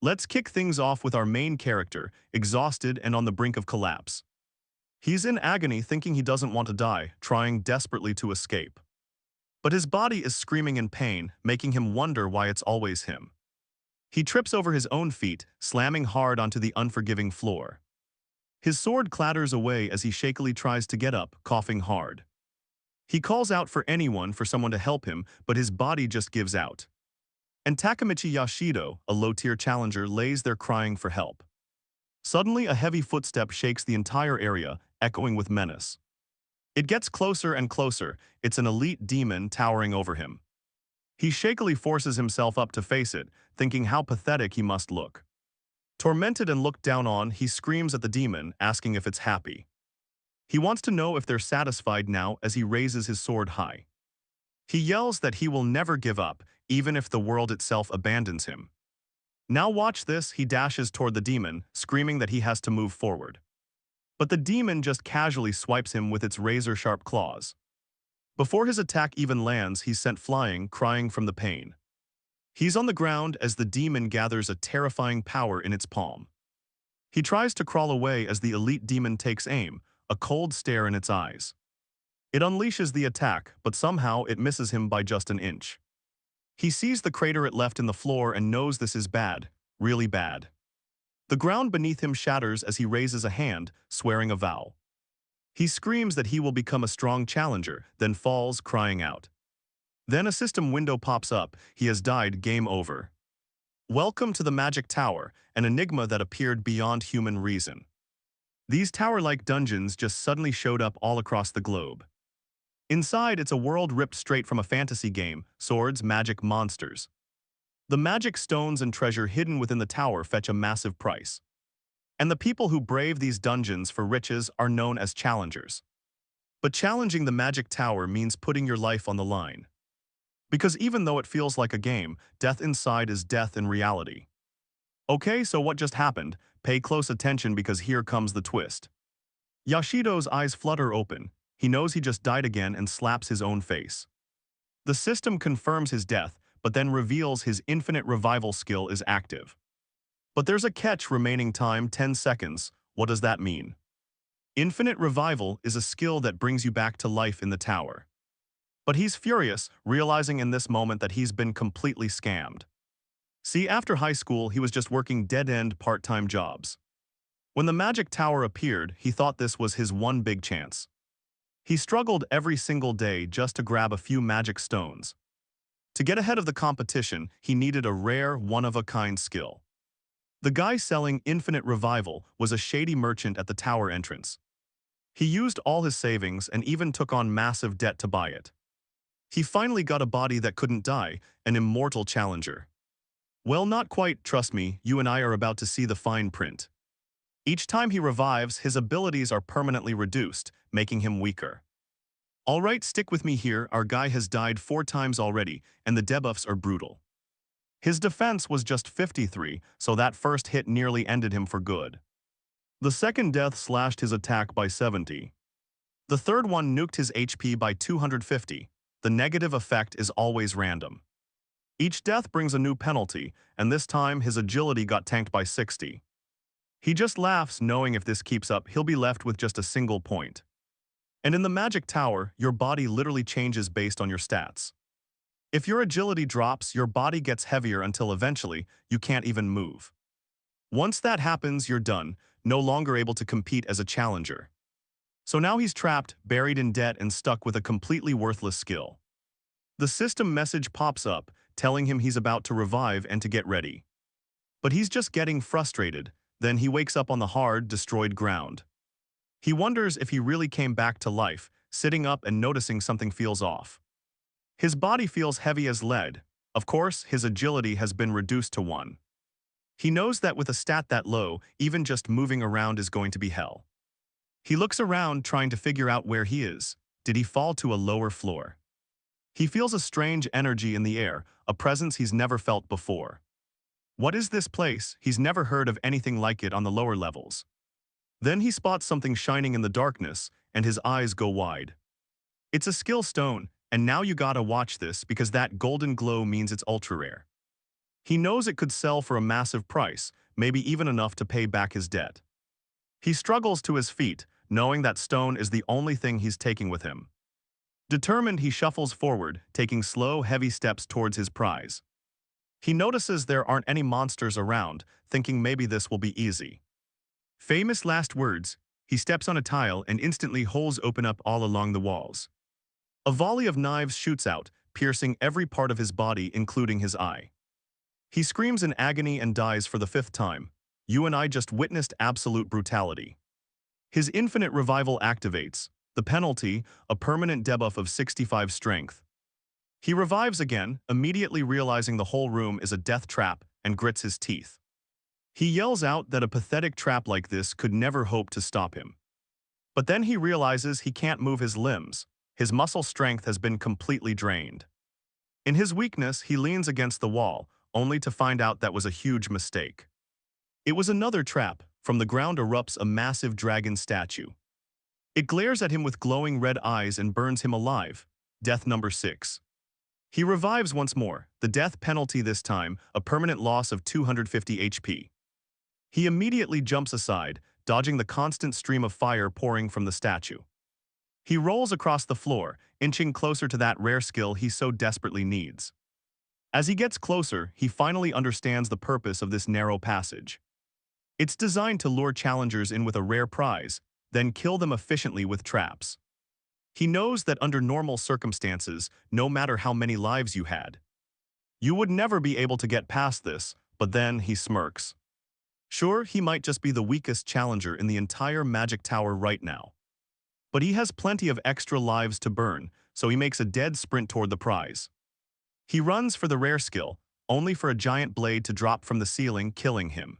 Let's kick things off with our main character, exhausted and on the brink of collapse. He's in agony thinking he doesn't want to die, trying desperately to escape. But his body is screaming in pain, making him wonder why it's always him. He trips over his own feet, slamming hard onto the unforgiving floor. His sword clatters away as he shakily tries to get up, coughing hard. He calls out for someone to help him, but his body just gives out. And Takamichi Yoshito, a low-tier challenger, lays there crying for help. Suddenly, a heavy footstep shakes the entire area, echoing with menace. It gets closer and closer. It's an elite demon towering over him. He shakily forces himself up to face it, thinking how pathetic he must look. Tormented and looked down on, he screams at the demon, asking if it's happy. He wants to know if they're satisfied now as he raises his sword high. He yells that he will never give up, even if the world itself abandons him. Now watch this, he dashes toward the demon, screaming that he has to move forward. But the demon just casually swipes him with its razor-sharp claws. Before his attack even lands, he's sent flying, crying from the pain. He's on the ground as the demon gathers a terrifying power in its palm. He tries to crawl away as the elite demon takes aim, a cold stare in its eyes. It unleashes the attack, but somehow it misses him by just an inch. He sees the crater it left in the floor and knows this is bad, really bad. The ground beneath him shatters as he raises a hand, swearing a vow. He screams that he will become a strong challenger, then falls, crying out. Then a system window pops up. He has died, game over. Welcome to the Magic Tower, an enigma that appeared beyond human reason. These tower-like dungeons just suddenly showed up all across the globe. Inside, it's a world ripped straight from a fantasy game, swords, magic, monsters. The magic stones and treasure hidden within the tower fetch a massive price. And the people who brave these dungeons for riches are known as challengers. But challenging the Magic Tower means putting your life on the line. Because even though it feels like a game, death inside is death in reality. Okay, so what just happened? Pay close attention because here comes the twist. Yoshito's eyes flutter open. He knows he just died again and slaps his own face. The system confirms his death, but then reveals his infinite revival skill is active. But there's a catch: remaining time 10 seconds. What does that mean? Infinite revival is a skill that brings you back to life in the tower. But he's furious, realizing in this moment that he's been completely scammed. See, after high school, he was just working dead-end part-time jobs. When the Magic Tower appeared, he thought this was his one big chance. He struggled every single day just to grab a few magic stones. To get ahead of the competition, he needed a rare, one-of-a-kind skill. The guy selling infinite revival was a shady merchant at the tower entrance. He used all his savings and even took on massive debt to buy it. He finally got a body that couldn't die, an immortal challenger. Well, not quite, trust me, you and I are about to see the fine print. Each time he revives, his abilities are permanently reduced, making him weaker. Alright, stick with me here, our guy has died 4 times already, and the debuffs are brutal. His defense was just 53, so that first hit nearly ended him for good. The second death slashed his attack by 70. The third one nuked his HP by 250. The negative effect is always random. Each death brings a new penalty, and this time his agility got tanked by 60. He just laughs, knowing if this keeps up, he'll be left with just a single point. And in the Magic Tower, your body literally changes based on your stats. If your agility drops, your body gets heavier until eventually you can't even move. Once that happens, you're done, no longer able to compete as a challenger. So now he's trapped, buried in debt, and stuck with a completely worthless skill. The system message pops up, telling him he's about to revive and to get ready. But he's just getting frustrated. Then he wakes up on the hard, destroyed ground. He wonders if he really came back to life, sitting up and noticing something feels off. His body feels heavy as lead. Of course, his agility has been reduced to 1. He knows that with a stat that low, even just moving around is going to be hell. He looks around, trying to figure out where he is. Did he fall to a lower floor? He feels a strange energy in the air, a presence he's never felt before. What is this place? He's never heard of anything like it on the lower levels. Then he spots something shining in the darkness, and his eyes go wide. It's a skill stone, and now you gotta watch this because that golden glow means it's ultra rare. He knows it could sell for a massive price, maybe even enough to pay back his debt. He struggles to his feet, knowing that stone is the only thing he's taking with him. Determined, he shuffles forward, taking slow, heavy steps towards his prize. He notices there aren't any monsters around, thinking maybe this will be easy. Famous last words, he steps on a tile and instantly holes open up all along the walls. A volley of knives shoots out, piercing every part of his body, including his eye. He screams in agony and dies for the 5th time. You and I just witnessed absolute brutality. His infinite revival activates. The penalty, a permanent debuff of 65 strength. He revives again, immediately realizing the whole room is a death trap, and grits his teeth. He yells out that a pathetic trap like this could never hope to stop him. But then he realizes he can't move his limbs. His muscle strength has been completely drained. In his weakness, he leans against the wall, only to find out that was a huge mistake. It was another trap. From the ground erupts a massive dragon statue. It glares at him with glowing red eyes and burns him alive. Death number 6. He revives once more, the death penalty this time, a permanent loss of 250 HP. He immediately jumps aside, dodging the constant stream of fire pouring from the statue. He rolls across the floor, inching closer to that rare skill he so desperately needs. As he gets closer, he finally understands the purpose of this narrow passage. It's designed to lure challengers in with a rare prize, then kill them efficiently with traps. He knows that under normal circumstances, no matter how many lives you had, you would never be able to get past this, but then he smirks. Sure, he might just be the weakest challenger in the entire Magic Tower right now. But he has plenty of extra lives to burn, so he makes a dead sprint toward the prize. He runs for the rare skill, only for a giant blade to drop from the ceiling, killing him.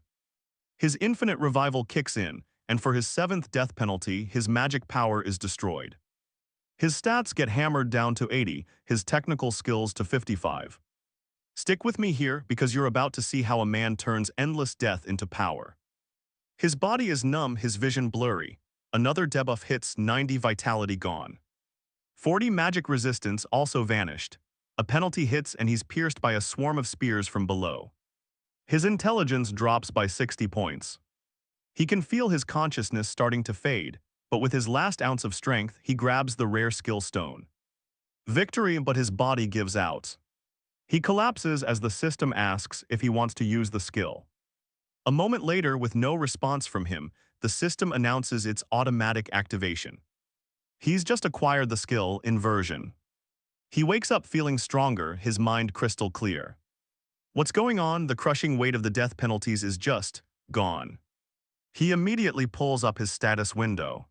His infinite revival kicks in, and for his 7th death penalty, his magic power is destroyed. His stats get hammered down to 80, his technical skills to 55. Stick with me here because you're about to see how a man turns endless death into power. His body is numb, his vision blurry. Another debuff hits, 90 vitality gone. 40 magic resistance also vanished. A penalty hits and he's pierced by a swarm of spears from below. His intelligence drops by 60 points. He can feel his consciousness starting to fade, but with his last ounce of strength, he grabs the rare skill stone. Victory, but his body gives out. He collapses as the system asks if he wants to use the skill. A moment later, with no response from him, the system announces its automatic activation. He's just acquired the skill, Inversion. He wakes up feeling stronger, his mind crystal clear. What's going on? The crushing weight of the death penalties is just gone. He immediately pulls up his status window,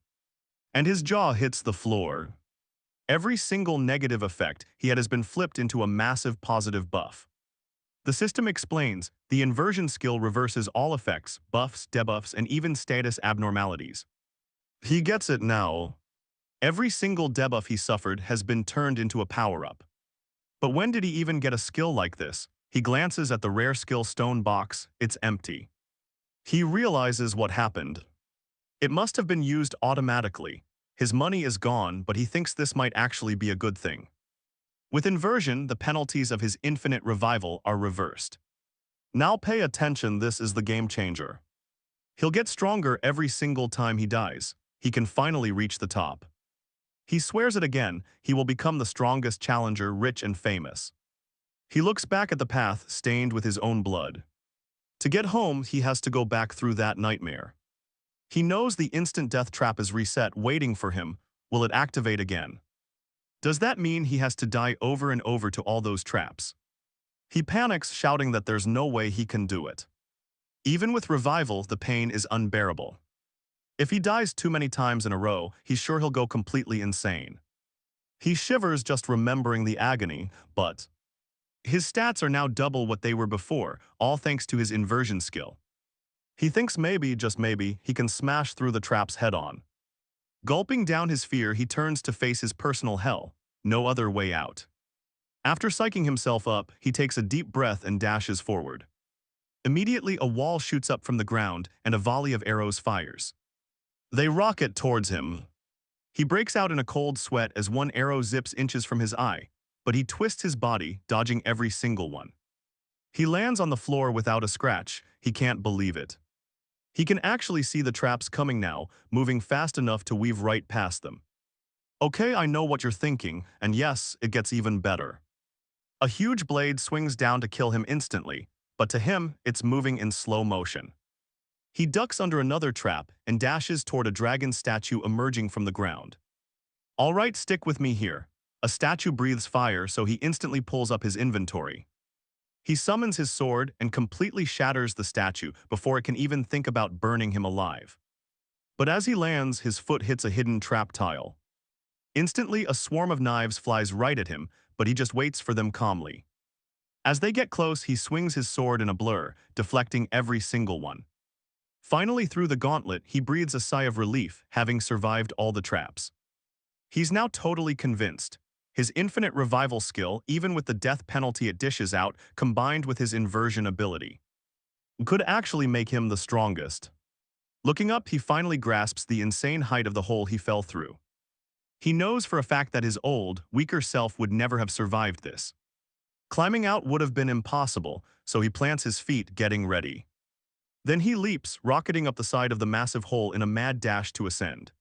and his jaw hits the floor. Every single negative effect he had has been flipped into a massive positive buff. The system explains, the inversion skill reverses all effects, buffs, debuffs, and even status abnormalities. He gets it now. Every single debuff he suffered has been turned into a power-up. But when did he even get a skill like this? He glances at the rare skill stone box, it's empty. He realizes what happened. It must have been used automatically. His money is gone, but he thinks this might actually be a good thing. With inversion, the penalties of his infinite revival are reversed. Now pay attention, this is the game changer. He'll get stronger every single time he dies. He can finally reach the top. He swears it again, he will become the strongest challenger, rich and famous. He looks back at the path stained with his own blood. To get home, he has to go back through that nightmare. He knows the instant death trap is reset, waiting for him. Will it activate again? Does that mean he has to die over and over to all those traps? He panics, shouting that there's no way he can do it. Even with revival, the pain is unbearable. If he dies too many times in a row, he's sure he'll go completely insane. He shivers just remembering the agony, but his stats are now double what they were before, all thanks to his inversion skill. He thinks maybe, just maybe, he can smash through the traps head-on. Gulping down his fear, he turns to face his personal hell. No other way out. After psyching himself up, he takes a deep breath and dashes forward. Immediately, a wall shoots up from the ground and a volley of arrows fires. They rocket towards him. He breaks out in a cold sweat as one arrow zips inches from his eye, but he twists his body, dodging every single one. He lands on the floor without a scratch. He can't believe it. He can actually see the traps coming now, moving fast enough to weave right past them. Okay, I know what you're thinking, and yes, it gets even better. A huge blade swings down to kill him instantly, but to him, it's moving in slow motion. He ducks under another trap and dashes toward a dragon statue emerging from the ground. All right, stick with me here. A statue breathes fire, so he instantly pulls up his inventory. He summons his sword and completely shatters the statue before it can even think about burning him alive. But as he lands, his foot hits a hidden trap tile. Instantly, a swarm of knives flies right at him, but he just waits for them calmly. As they get close, he swings his sword in a blur, deflecting every single one. Finally, through the gauntlet, he breathes a sigh of relief, having survived all the traps. He's now totally convinced. His infinite revival skill, even with the death penalty it dishes out, combined with his inversion ability, could actually make him the strongest. Looking up, he finally grasps the insane height of the hole he fell through. He knows for a fact that his old, weaker self would never have survived this. Climbing out would have been impossible, so he plants his feet, getting ready. Then he leaps, rocketing up the side of the massive hole in a mad dash to ascend.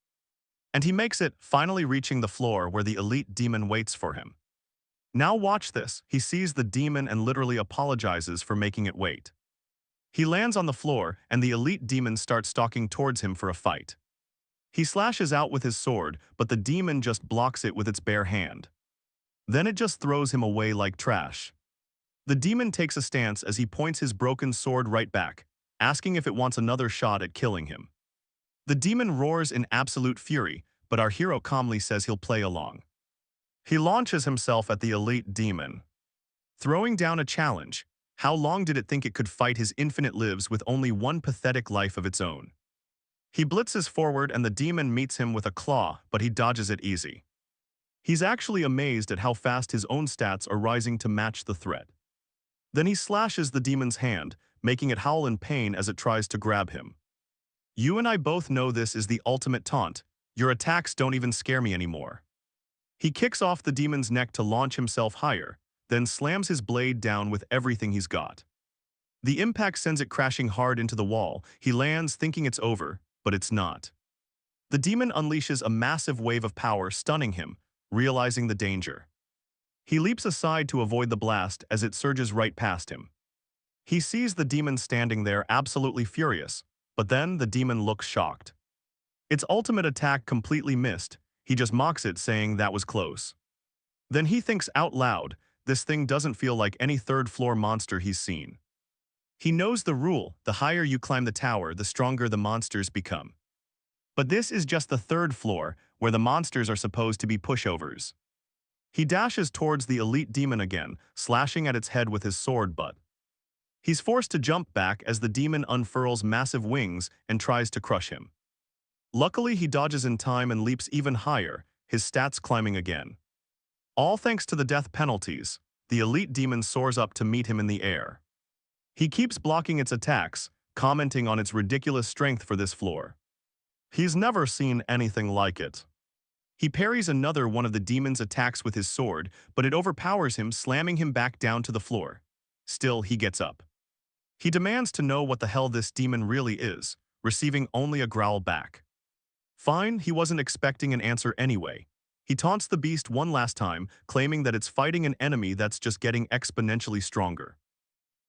And he makes it, finally reaching the floor where the elite demon waits for him. Now watch this. He sees the demon and literally apologizes for making it wait. He lands on the floor, and the elite demon starts stalking towards him for a fight. He slashes out with his sword, but the demon just blocks it with its bare hand. Then it just throws him away like trash. The demon takes a stance as he points his broken sword right back, asking if it wants another shot at killing him. The demon roars in absolute fury, but our hero calmly says he'll play along. He launches himself at the elite demon, throwing down a challenge. How long did it think it could fight his infinite lives with only one pathetic life of its own? He blitzes forward and the demon meets him with a claw, but he dodges it easy. He's actually amazed at how fast his own stats are rising to match the threat. Then he slashes the demon's hand, making it howl in pain as it tries to grab him. You and I both know this is the ultimate taunt. Your attacks don't even scare me anymore. He kicks off the demon's neck to launch himself higher, then slams his blade down with everything he's got. The impact sends it crashing hard into the wall. He lands thinking it's over, but it's not. The demon unleashes a massive wave of power, stunning him, realizing the danger. He leaps aside to avoid the blast as it surges right past him. He sees the demon standing there, absolutely furious, but then the demon looks shocked. Its ultimate attack completely missed. He just mocks it, saying that was close. Then he thinks out loud, this thing doesn't feel like any third-floor monster he's seen. He knows the rule, the higher you climb the tower, the stronger the monsters become. But this is just the third floor, where the monsters are supposed to be pushovers. He dashes towards the elite demon again, slashing at its head with his sword, but he's forced to jump back as the demon unfurls massive wings and tries to crush him. Luckily, he dodges in time and leaps even higher, his stats climbing again. All thanks to the death penalties, the elite demon soars up to meet him in the air. He keeps blocking its attacks, commenting on its ridiculous strength for this floor. He's never seen anything like it. He parries another one of the demon's attacks with his sword, but it overpowers him, slamming him back down to the floor. Still, he gets up. He demands to know what the hell this demon really is, receiving only a growl back. Fine, he wasn't expecting an answer anyway. He taunts the beast one last time, claiming that it's fighting an enemy that's just getting exponentially stronger.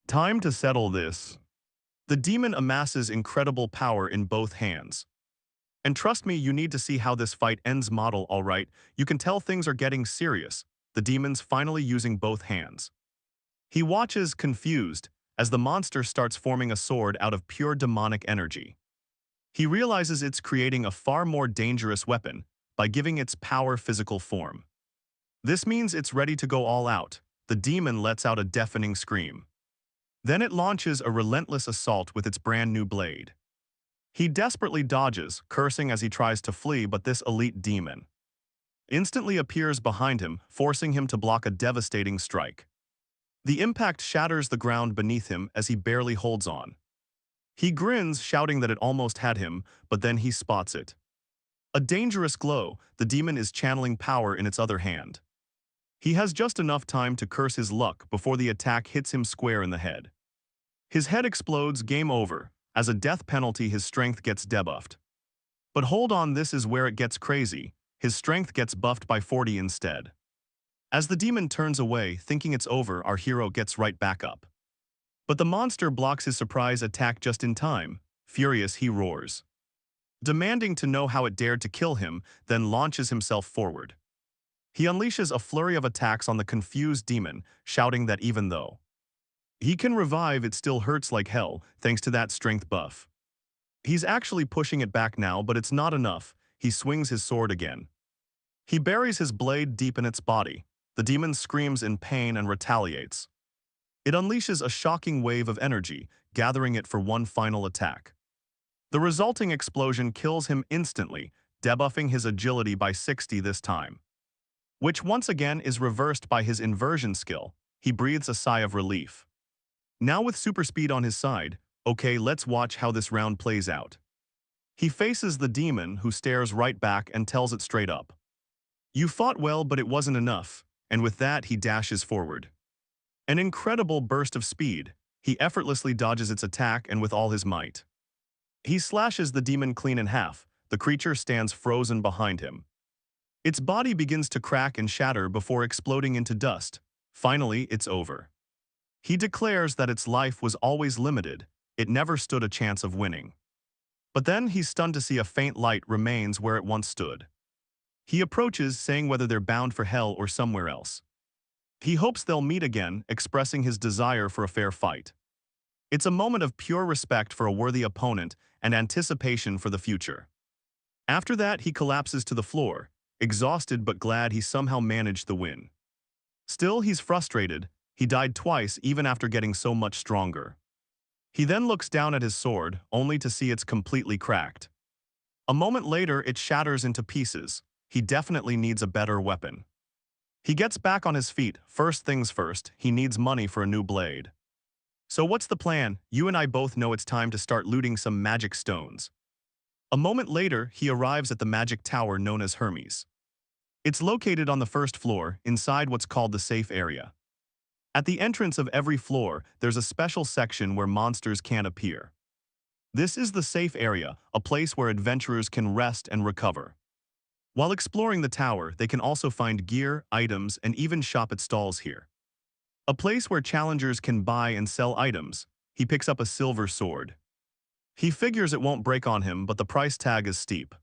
Time to settle this. The demon amasses incredible power in both hands. And trust me, you need to see how this fight ends. Model, alright, you can tell things are getting serious. The demon's finally using both hands. He watches, confused, as the monster starts forming a sword out of pure demonic energy. He realizes it's creating a far more dangerous weapon by giving its power physical form. This means it's ready to go all out. The demon lets out a deafening scream. Then it launches a relentless assault with its brand new blade. He desperately dodges, cursing as he tries to flee, but this elite demon instantly appears behind him, forcing him to block a devastating strike. The impact shatters the ground beneath him as he barely holds on. He grins, shouting that it almost had him, but then he spots it. A dangerous glow, the demon is channeling power in its other hand. He has just enough time to curse his luck before the attack hits him square in the head. His head explodes, game over. As a death penalty, his strength gets debuffed. But hold on, this is where it gets crazy. His strength gets buffed by 40 instead. As the demon turns away, thinking it's over, our hero gets right back up. But the monster blocks his surprise attack just in time. Furious, he roars, demanding to know how it dared to kill him, then launches himself forward. He unleashes a flurry of attacks on the confused demon, shouting that even though he can revive, it still hurts like hell, thanks to that strength buff. He's actually pushing it back now, but it's not enough. He swings his sword again. He buries his blade deep in its body. The demon screams in pain and retaliates. It unleashes a shocking wave of energy, gathering it for one final attack. The resulting explosion kills him instantly, debuffing his agility by 60 this time, which once again is reversed by his inversion skill. He breathes a sigh of relief. Now with super speed on his side, okay, let's watch how this round plays out. He faces the demon, who stares right back and tells it straight up, "You fought well, but it wasn't enough," and with that he dashes forward. An incredible burst of speed. He effortlessly dodges its attack and with all his might. He slashes the demon clean in half. The creature stands frozen behind him. Its body begins to crack and shatter before exploding into dust. Finally, it's over. He declares that its life was always limited. It never stood a chance of winning. But then he's stunned to see a faint light remains where it once stood. He approaches, saying whether they're bound for hell or somewhere else. He hopes they'll meet again, expressing his desire for a fair fight. It's a moment of pure respect for a worthy opponent and anticipation for the future. After that, he collapses to the floor, exhausted but glad he somehow managed the win. Still, he's frustrated. He died twice even after getting so much stronger. He then looks down at his sword, only to see it's completely cracked. A moment later, it shatters into pieces. He definitely needs a better weapon. He gets back on his feet. First things first, he needs money for a new blade. So what's the plan? You and I both know it's time to start looting some magic stones. A moment later, he arrives at the magic tower known as Hermes. It's located on the first floor, inside what's called the safe area. At the entrance of every floor, there's a special section where monsters can't appear. This is the safe area, a place where adventurers can rest and recover. While exploring the tower, they can also find gear, items, and even shop at stalls here. A place where challengers can buy and sell items. He picks up a silver sword. He figures it won't break on him, but the price tag is steep.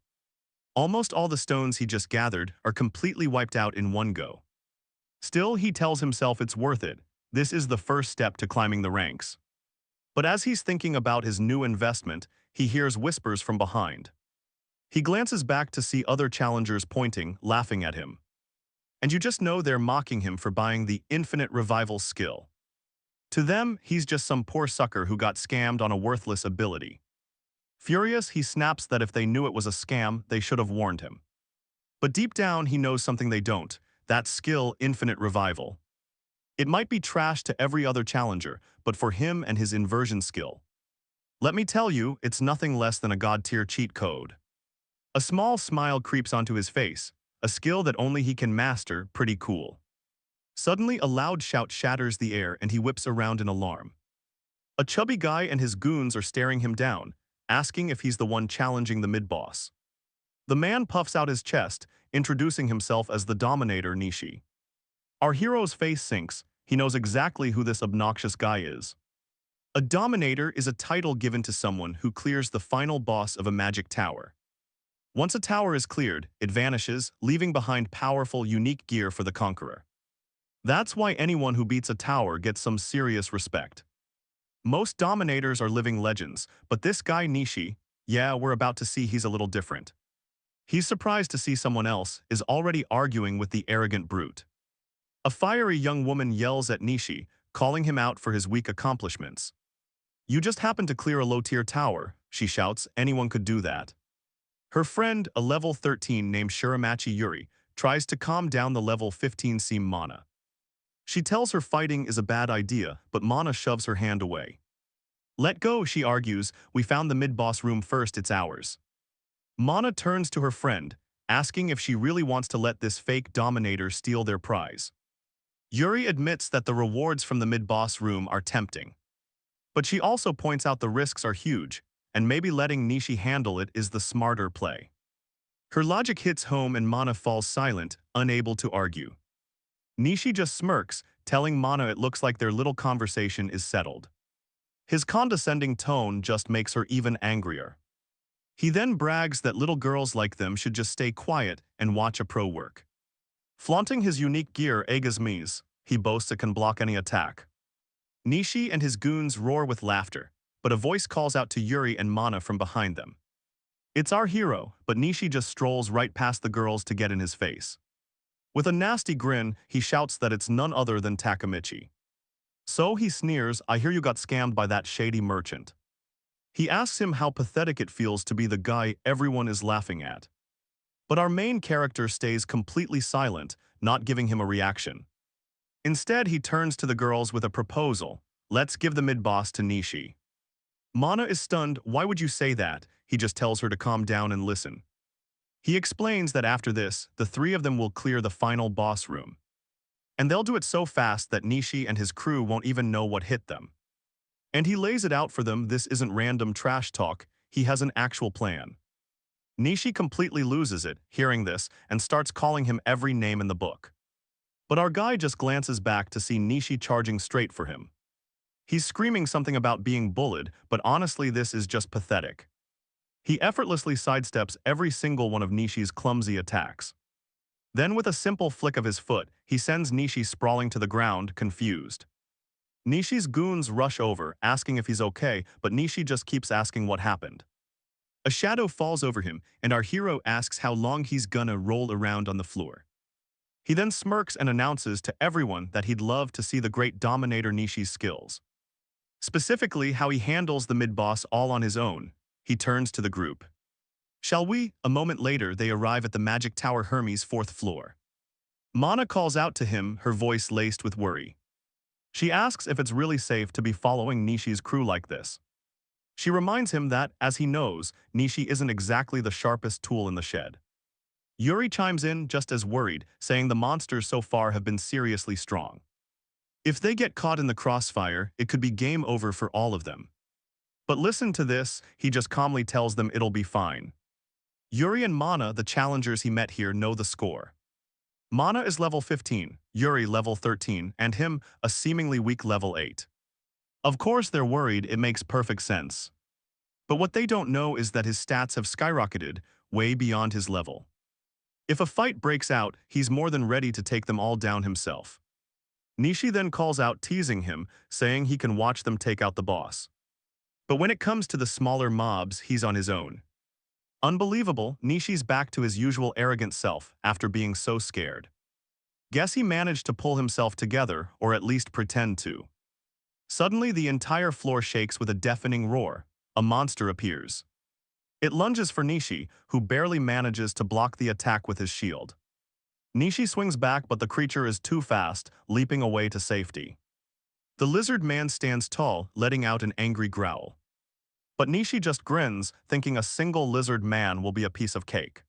Almost all the stones he just gathered are completely wiped out in one go. Still, he tells himself it's worth it. This is the first step to climbing the ranks. But as he's thinking about his new investment, he hears whispers from behind. He glances back to see other challengers pointing, laughing at him. And you just know they're mocking him for buying the infinite revival skill. To them, he's just some poor sucker who got scammed on a worthless ability. Furious, he snaps that if they knew it was a scam, they should have warned him. But deep down, he knows something they don't. That skill, infinite revival. It might be trash to every other challenger, but for him and his inversion skill, let me tell you, it's nothing less than a god-tier cheat code. A small smile creeps onto his face, a skill that only he can master. Pretty cool. Suddenly, a loud shout shatters the air and he whips around in alarm. A chubby guy and his goons are staring him down, asking if he's the one challenging the mid-boss. The man puffs out his chest, introducing himself as the Dominator Nishi. Our hero's face sinks. He knows exactly who this obnoxious guy is. A Dominator is a title given to someone who clears the final boss of a magic tower. Once a tower is cleared, it vanishes, leaving behind powerful, unique gear for the conqueror. That's why anyone who beats a tower gets some serious respect. Most Dominators are living legends, but this guy Nishi, yeah, we're about to see he's a little different. He's surprised to see someone else is already arguing with the arrogant brute. A fiery young woman yells at Nishi, calling him out for his weak accomplishments. You just happened to clear a low-tier tower, she shouts. Anyone could do that. Her friend, a level 13 named Shiramachi Yuri, tries to calm down the level 15 seam Mana. She tells her fighting is a bad idea, but Mana shoves her hand away. Let go, she argues. We found the mid-boss room first, it's ours. Mana turns to her friend, asking if she really wants to let this fake Dominator steal their prize. Yuri admits that the rewards from the mid-boss room are tempting. But she also points out the risks are huge, and maybe letting Nishi handle it is the smarter play. Her logic hits home and Mana falls silent, unable to argue. Nishi just smirks, telling Mana it looks like their little conversation is settled. His condescending tone just makes her even angrier. He then brags that little girls like them should just stay quiet and watch a pro work. Flaunting his unique gear Agasmi's, he boasts it can block any attack. Nishi and his goons roar with laughter, but a voice calls out to Yuri and Mana from behind them. It's our hero, but Nishi just strolls right past the girls to get in his face. With a nasty grin, he shouts that it's none other than Takamichi. So he sneers, I hear you got scammed by that shady merchant. He asks him how pathetic it feels to be the guy everyone is laughing at. But our main character stays completely silent, not giving him a reaction. Instead, he turns to the girls with a proposal. Let's give the mid-boss to Nishi. Mana is stunned. Why would you say that? He just tells her to calm down and listen. He explains that after this, the three of them will clear the final boss room. And they'll do it so fast that Nishi and his crew won't even know what hit them. And he lays it out for them. This isn't random trash talk, he has an actual plan. Nishi completely loses it, hearing this, and starts calling him every name in the book. But our guy just glances back to see Nishi charging straight for him. He's screaming something about being bullied, but honestly this is just pathetic. He effortlessly sidesteps every single one of Nishi's clumsy attacks. Then with a simple flick of his foot, he sends Nishi sprawling to the ground, confused. Nishi's goons rush over, asking if he's okay, but Nishi just keeps asking what happened. A shadow falls over him, and our hero asks how long he's gonna roll around on the floor. He then smirks and announces to everyone that he'd love to see the great Dominator Nishi's skills. Specifically, how he handles the mid-boss all on his own. He turns to the group. Shall we? A moment later, they arrive at the Magic Tower Hermes' 4th floor. Mana calls out to him, her voice laced with worry. She asks if it's really safe to be following Nishi's crew like this. She reminds him that, as he knows, Nishi isn't exactly the sharpest tool in the shed. Yuri chimes in just as worried, saying the monsters so far have been seriously strong. If they get caught in the crossfire, it could be game over for all of them. But listen to this, he just calmly tells them it'll be fine. Yuri and Mana, the challengers he met here, know the score. Mana is level 15, Yuri level 13, and him, a seemingly weak level 8. Of course they're worried, it makes perfect sense. But what they don't know is that his stats have skyrocketed, way beyond his level. If a fight breaks out, he's more than ready to take them all down himself. Nishi then calls out, teasing him, saying he can watch them take out the boss. But when it comes to the smaller mobs, he's on his own. Unbelievable, Nishi's back to his usual arrogant self after being so scared. Guess he managed to pull himself together, or at least pretend to. Suddenly the entire floor shakes with a deafening roar. A monster appears. It lunges for Nishi, who barely manages to block the attack with his shield. Nishi swings back, but the creature is too fast, leaping away to safety. The lizard man stands tall, letting out an angry growl. But Nishi just grins, thinking a single lizard man will be a piece of cake.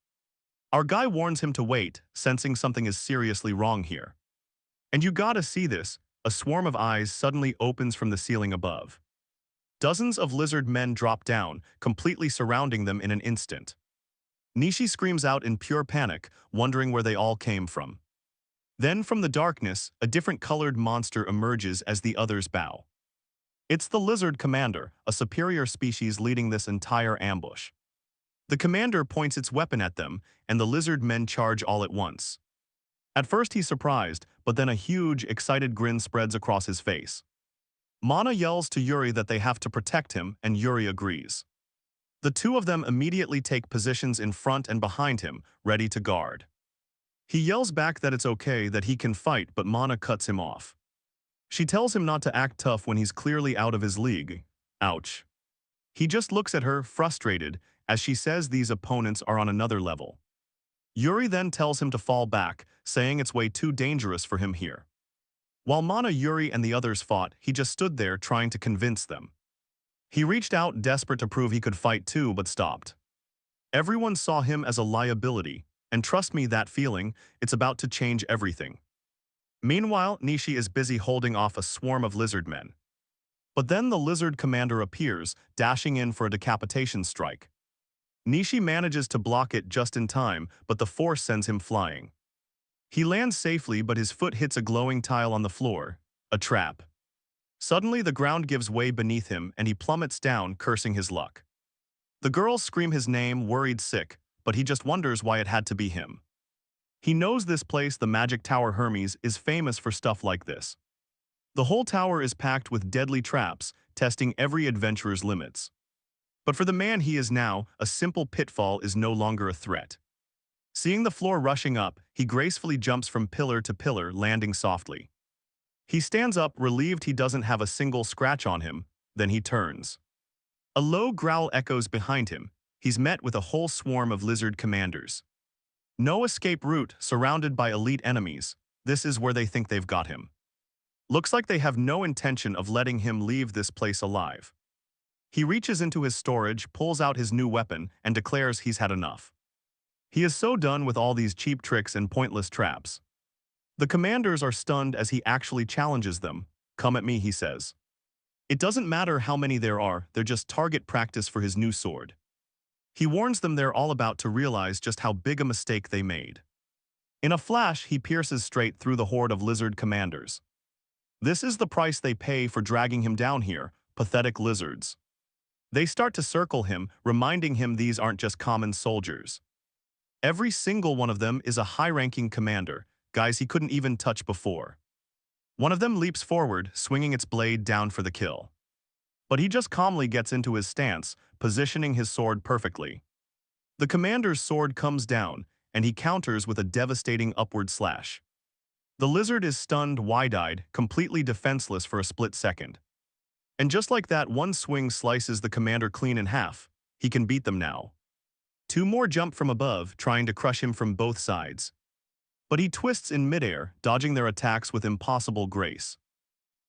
Our guy warns him to wait, sensing something is seriously wrong here. And you gotta see this, a swarm of eyes suddenly opens from the ceiling above. Dozens of lizard men drop down, completely surrounding them in an instant. Nishi screams out in pure panic, wondering where they all came from. Then from the darkness, a different colored monster emerges as the others bow. It's the lizard commander, a superior species leading this entire ambush. The commander points its weapon at them, and the lizard men charge all at once. At first he's surprised, but then a huge, excited grin spreads across his face. Mana yells to Yuri that they have to protect him, and Yuri agrees. The two of them immediately take positions in front and behind him, ready to guard. He yells back that it's okay, that he can fight, but Mana cuts him off. She tells him not to act tough when he's clearly out of his league. Ouch. He just looks at her, frustrated, as she says these opponents are on another level. Yuri then tells him to fall back, saying it's way too dangerous for him here. While Mana, Yuri, and the others fought, he just stood there trying to convince them. He reached out, desperate to prove he could fight too, but stopped. Everyone saw him as a liability, and trust me, that feeling, it's about to change everything. Meanwhile, Nishi is busy holding off a swarm of lizard men. But then the lizard commander appears, dashing in for a decapitation strike. Nishi manages to block it just in time, but the force sends him flying. He lands safely, but his foot hits a glowing tile on the floor, a trap. Suddenly, the ground gives way beneath him and he plummets down, cursing his luck. The girls scream his name, worried sick, but he just wonders why it had to be him. He knows this place, the Magic Tower Hermes, is famous for stuff like this. The whole tower is packed with deadly traps, testing every adventurer's limits. But for the man he is now, a simple pitfall is no longer a threat. Seeing the floor rushing up, he gracefully jumps from pillar to pillar, landing softly. He stands up, relieved he doesn't have a single scratch on him, then he turns. A low growl echoes behind him. He's met with a whole swarm of lizard commanders. No escape route, surrounded by elite enemies. This is where they think they've got him. Looks like they have no intention of letting him leave this place alive. He reaches into his storage, pulls out his new weapon, and declares he's had enough. He is so done with all these cheap tricks and pointless traps. The commanders are stunned as he actually challenges them. "Come at me," he says. It doesn't matter how many there are, they're just target practice for his new sword. He warns them they're all about to realize just how big a mistake they made. In a flash, he pierces straight through the horde of lizard commanders. This is the price they pay for dragging him down here, pathetic lizards. They start to circle him, reminding him these aren't just common soldiers. Every single one of them is a high-ranking commander, guys he couldn't even touch before. One of them leaps forward, swinging its blade down for the kill. But he just calmly gets into his stance, positioning his sword perfectly. The commander's sword comes down, and he counters with a devastating upward slash. The lizard is stunned, wide-eyed, completely defenseless for a split second. And just like that, one swing slices the commander clean in half. He can beat them now. Two more jump from above, trying to crush him from both sides. But he twists in midair, dodging their attacks with impossible grace.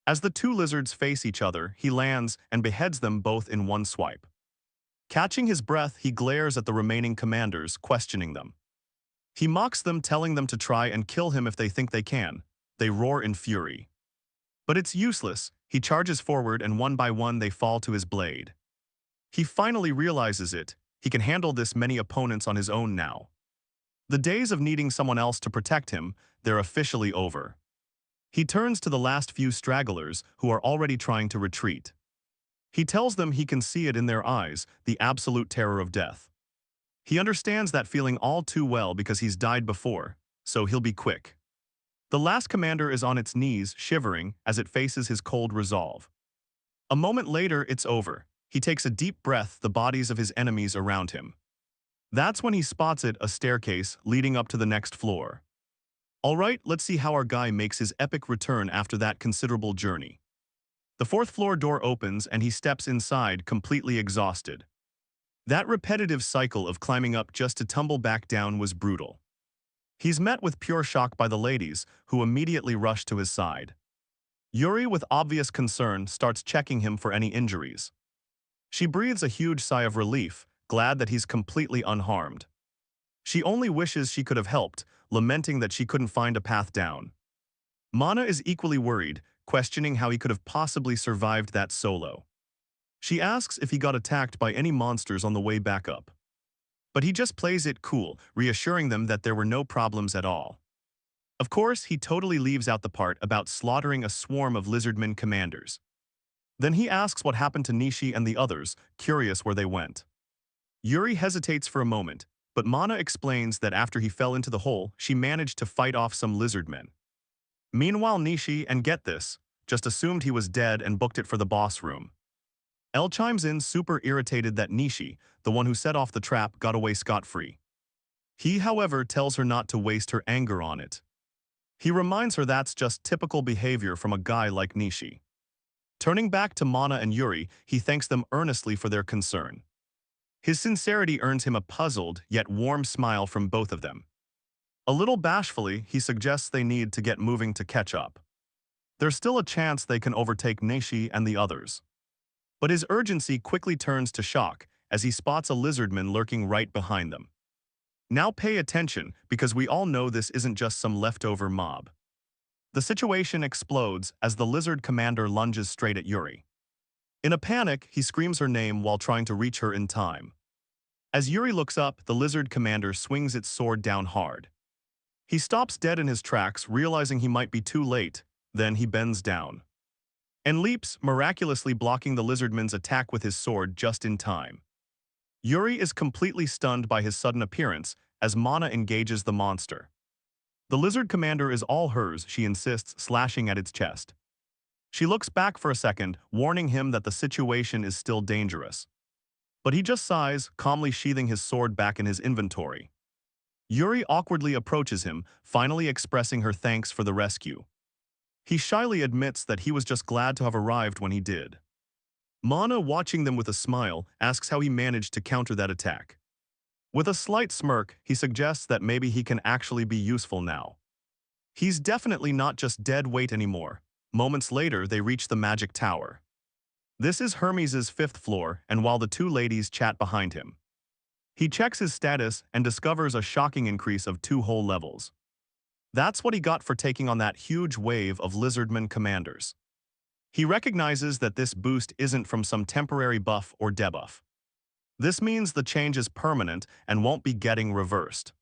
As the two lizards face each other, he lands and beheads them both in one swipe. Catching his breath, he glares at the remaining commanders, questioning them. He mocks them, telling them to try and kill him if they think they can. They roar in fury. But it's useless. He charges forward and one by one they fall to his blade. He finally realizes it. He can handle this many opponents on his own now. The days of needing someone else to protect him, they're officially over. He turns to the last few stragglers who are already trying to retreat. He tells them he can see it in their eyes, the absolute terror of death. He understands that feeling all too well because he's died before, so he'll be quick. The last commander is on its knees, shivering as it faces his cold resolve. A moment later, it's over. He takes a deep breath, the bodies of his enemies around him. That's when he spots it, a staircase leading up to the next floor. All right, let's see how our guy makes his epic return after that considerable journey. The fourth floor door opens and he steps inside, completely exhausted. That repetitive cycle of climbing up just to tumble back down was brutal. He's met with pure shock by the ladies, who immediately rush to his side. Yuri, with obvious concern, starts checking him for any injuries. She breathes a huge sigh of relief, glad that he's completely unharmed. She only wishes she could have helped, lamenting that she couldn't find a path down. Mana is equally worried, questioning how he could have possibly survived that solo. She asks if he got attacked by any monsters on the way back up. But he just plays it cool, reassuring them that there were no problems at all. Of course, he totally leaves out the part about slaughtering a swarm of lizardmen commanders. Then he asks what happened to Nishi and the others, curious where they went. Yuri hesitates for a moment, but Mana explains that after he fell into the hole, she managed to fight off some lizardmen. Meanwhile, Nishi, and get this, just assumed he was dead and booked it for the boss room. Elle chimes in, super irritated that Nishi, the one who set off the trap, got away scot-free. He, however, tells her not to waste her anger on it. He reminds her that's just typical behavior from a guy like Nishi. Turning back to Mana and Yuri, he thanks them earnestly for their concern. His sincerity earns him a puzzled yet warm smile from both of them. A little bashfully, he suggests they need to get moving to catch up. There's still a chance they can overtake Nishi and the others. But his urgency quickly turns to shock as he spots a lizardman lurking right behind them. Now pay attention, because we all know this isn't just some leftover mob. The situation explodes as the lizard commander lunges straight at Yuri. In a panic, he screams her name while trying to reach her in time. As Yuri looks up, the lizard commander swings its sword down hard. He stops dead in his tracks, realizing he might be too late. Then he bends down and leaps, miraculously blocking the lizardman's attack with his sword just in time. Yuri is completely stunned by his sudden appearance as Mana engages the monster. The lizard commander is all hers, she insists, slashing at its chest. She looks back for a second, warning him that the situation is still dangerous. But he just sighs, calmly sheathing his sword back in his inventory. Yuri awkwardly approaches him, finally expressing her thanks for the rescue. He shyly admits that he was just glad to have arrived when he did. Mana, watching them with a smile, asks how he managed to counter that attack. With a slight smirk, he suggests that maybe he can actually be useful now. He's definitely not just dead weight anymore. Moments later, they reach the magic tower. This is Hermes's 5th floor, and while the two ladies chat behind him, he checks his status and discovers a shocking increase of 2 whole levels. That's what he got for taking on that huge wave of lizardman commanders. He recognizes that this boost isn't from some temporary buff or debuff. This means the change is permanent and won't be getting reversed.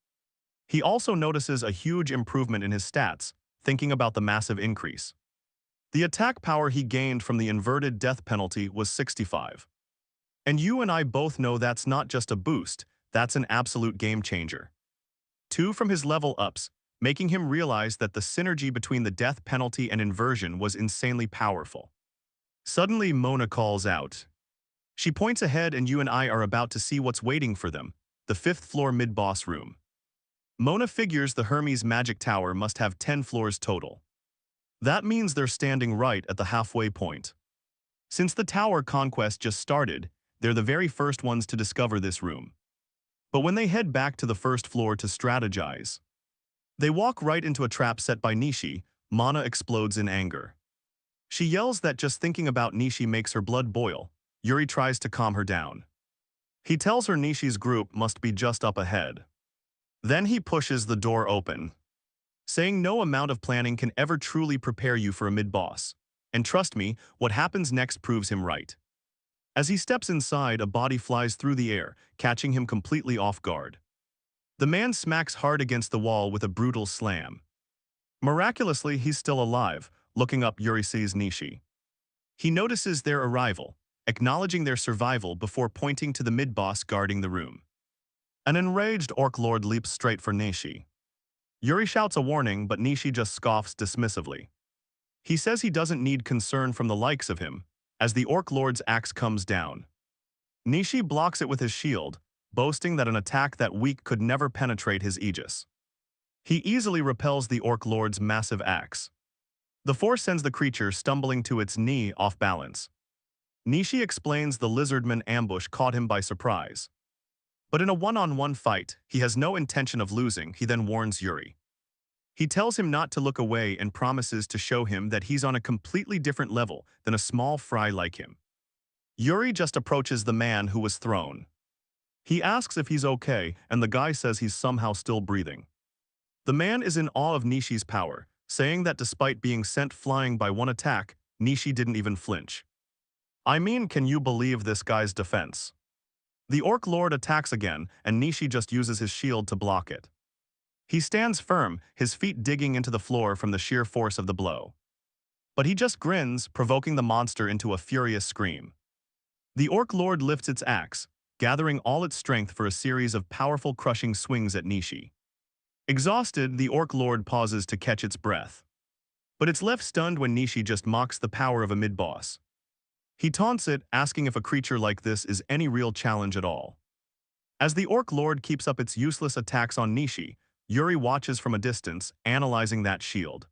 He also notices a huge improvement in his stats, thinking about the massive increase. The attack power he gained from the inverted death penalty was 65. And you and I both know that's not just a boost, that's an absolute game changer. 2 from his level ups, making him realize that the synergy between the death penalty and inversion was insanely powerful. Suddenly, Mona calls out. She points ahead and you and I are about to see what's waiting for them, the 5th floor mid-boss room. Mona figures the Hermes magic tower must have 10 floors total. That means they're standing right at the halfway point. Since the tower conquest just started, they're the very first ones to discover this room. But when they head back to the 1st floor to strategize, they walk right into a trap set by Nishi. Mana explodes in anger. She yells that just thinking about Nishi makes her blood boil. Yuri tries to calm her down. He tells her Nishi's group must be just up ahead. Then he pushes the door open, saying no amount of planning can ever truly prepare you for a mid-boss. And trust me, what happens next proves him right. As he steps inside, a body flies through the air, catching him completely off guard. The man smacks hard against the wall with a brutal slam. Miraculously, he's still alive. Looking up, Yuri sees Nishi. He notices their arrival, acknowledging their survival before pointing to the mid-boss guarding the room. An enraged orc lord leaps straight for Nishi. Yuri shouts a warning, but Nishi just scoffs dismissively. He says he doesn't need concern from the likes of him, as the orc lord's axe comes down. Nishi blocks it with his shield, boasting that an attack that weak could never penetrate his aegis. He easily repels the orc lord's massive axe. The force sends the creature stumbling to its knee off balance. Nishi explains the lizardman ambush caught him by surprise. But in a one-on-one fight, he has no intention of losing. He then warns Yuri. He tells him not to look away and promises to show him that he's on a completely different level than a small fry like him. Yuri just approaches the man who was thrown. He asks if he's okay, and the guy says he's somehow still breathing. The man is in awe of Nishi's power, saying that despite being sent flying by one attack, Nishi didn't even flinch. I mean, can you believe this guy's defense? The orc lord attacks again, and Nishi just uses his shield to block it. He stands firm, his feet digging into the floor from the sheer force of the blow. But he just grins, provoking the monster into a furious scream. The orc lord lifts its axe, gathering all its strength for a series of powerful crushing swings at Nishi. Exhausted, the orc lord pauses to catch its breath. But it's left stunned when Nishi just mocks the power of a mid-boss. He taunts it, asking if a creature like this is any real challenge at all. As the orc lord keeps up its useless attacks on Nishi, Yuri watches from a distance, analyzing that shield.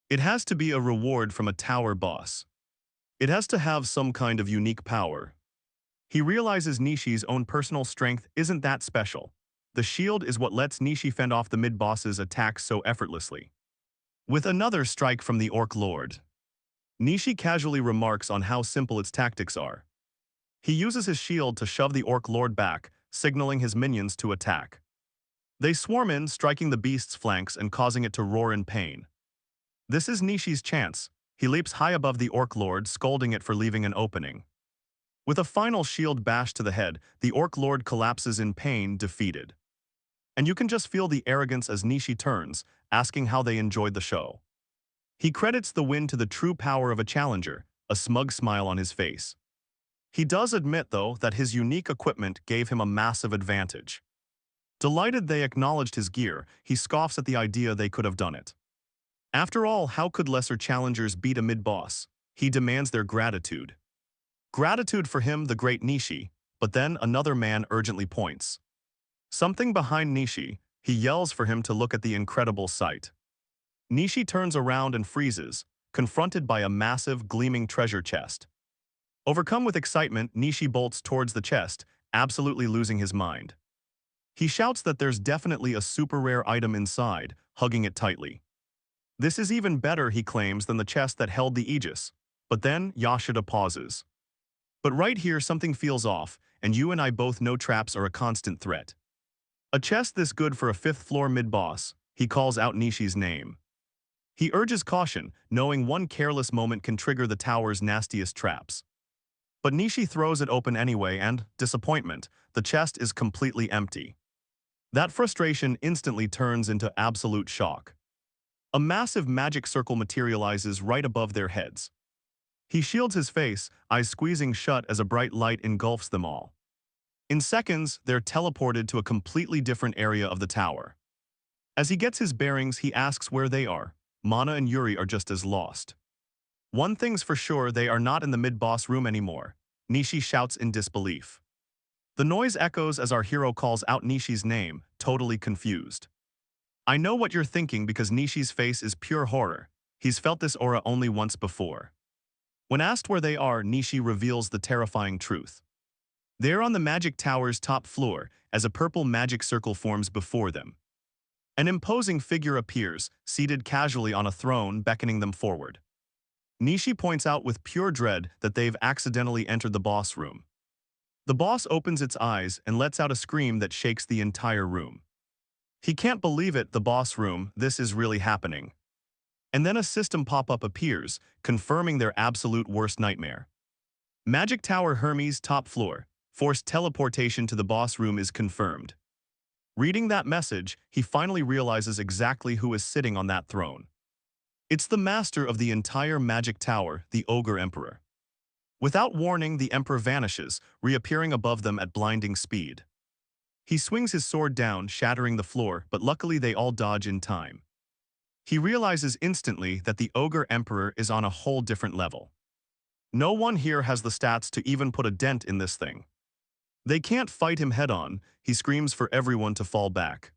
It has to be a reward from a tower boss. It has to have some kind of unique power. He realizes Nishi's own personal strength isn't that special. The shield is what lets Nishi fend off the mid-boss's attacks so effortlessly. With another strike from the orc lord, Nishi casually remarks on how simple its tactics are. He uses his shield to shove the orc lord back, signaling his minions to attack. They swarm in, striking the beast's flanks and causing it to roar in pain. This is Nishi's chance. He leaps high above the Orc Lord, scolding it for leaving an opening. With a final shield bash to the head, the Orc Lord collapses in pain, defeated. And you can just feel the arrogance as Nishi turns, asking how they enjoyed the show. He credits the win to the true power of a challenger, a smug smile on his face. He does admit, though, that his unique equipment gave him a massive advantage. Delighted they acknowledged his gear, he scoffs at the idea they could have done it. After all, how could lesser challengers beat a mid-boss? He demands their gratitude. Gratitude for him, the great Nishi, but then another man urgently points. Something behind Nishi, he yells for him to look at the incredible sight. Nishi turns around and freezes, confronted by a massive, gleaming treasure chest. Overcome with excitement, Nishi bolts towards the chest, absolutely losing his mind. He shouts that there's definitely a super rare item inside, hugging it tightly. This is even better, he claims, than the chest that held the Aegis. But then, Yoshito pauses. But right here something feels off, and you and I both know traps are a constant threat. A chest this good for a 5th floor mid-boss, he calls out Nishi's name. He urges caution, knowing one careless moment can trigger the tower's nastiest traps. But Nishi throws it open anyway and, disappointment, the chest is completely empty. That frustration instantly turns into absolute shock. A massive magic circle materializes right above their heads. He shields his face, eyes squeezing shut as a bright light engulfs them all. In seconds, they're teleported to a completely different area of the tower. As he gets his bearings, he asks where they are. Mana and Yuri are just as lost. One thing's for sure, they are not in the mid-boss room anymore. Nishi shouts in disbelief. The noise echoes as our hero calls out Nishi's name, totally confused. I know what you're thinking because Nishi's face is pure horror. He's felt this aura only once before. When asked where they are, Nishi reveals the terrifying truth. They're on the magic tower's top floor as a purple magic circle forms before them. An imposing figure appears, seated casually on a throne, beckoning them forward. Nishi points out with pure dread that they've accidentally entered the boss room. The boss opens its eyes and lets out a scream that shakes the entire room. He can't believe it, the boss room, this is really happening. And then a system pop-up appears, confirming their absolute worst nightmare. Magic Tower Hermes top floor, forced teleportation to the boss room is confirmed. Reading that message, he finally realizes exactly who is sitting on that throne. It's the master of the entire Magic Tower, the Ogre Emperor. Without warning, the Emperor vanishes, reappearing above them at blinding speed. He swings his sword down, shattering the floor, but luckily they all dodge in time. He realizes instantly that the Ogre Emperor is on a whole different level. No one here has the stats to even put a dent in this thing. They can't fight him head-on, he screams for everyone to fall back.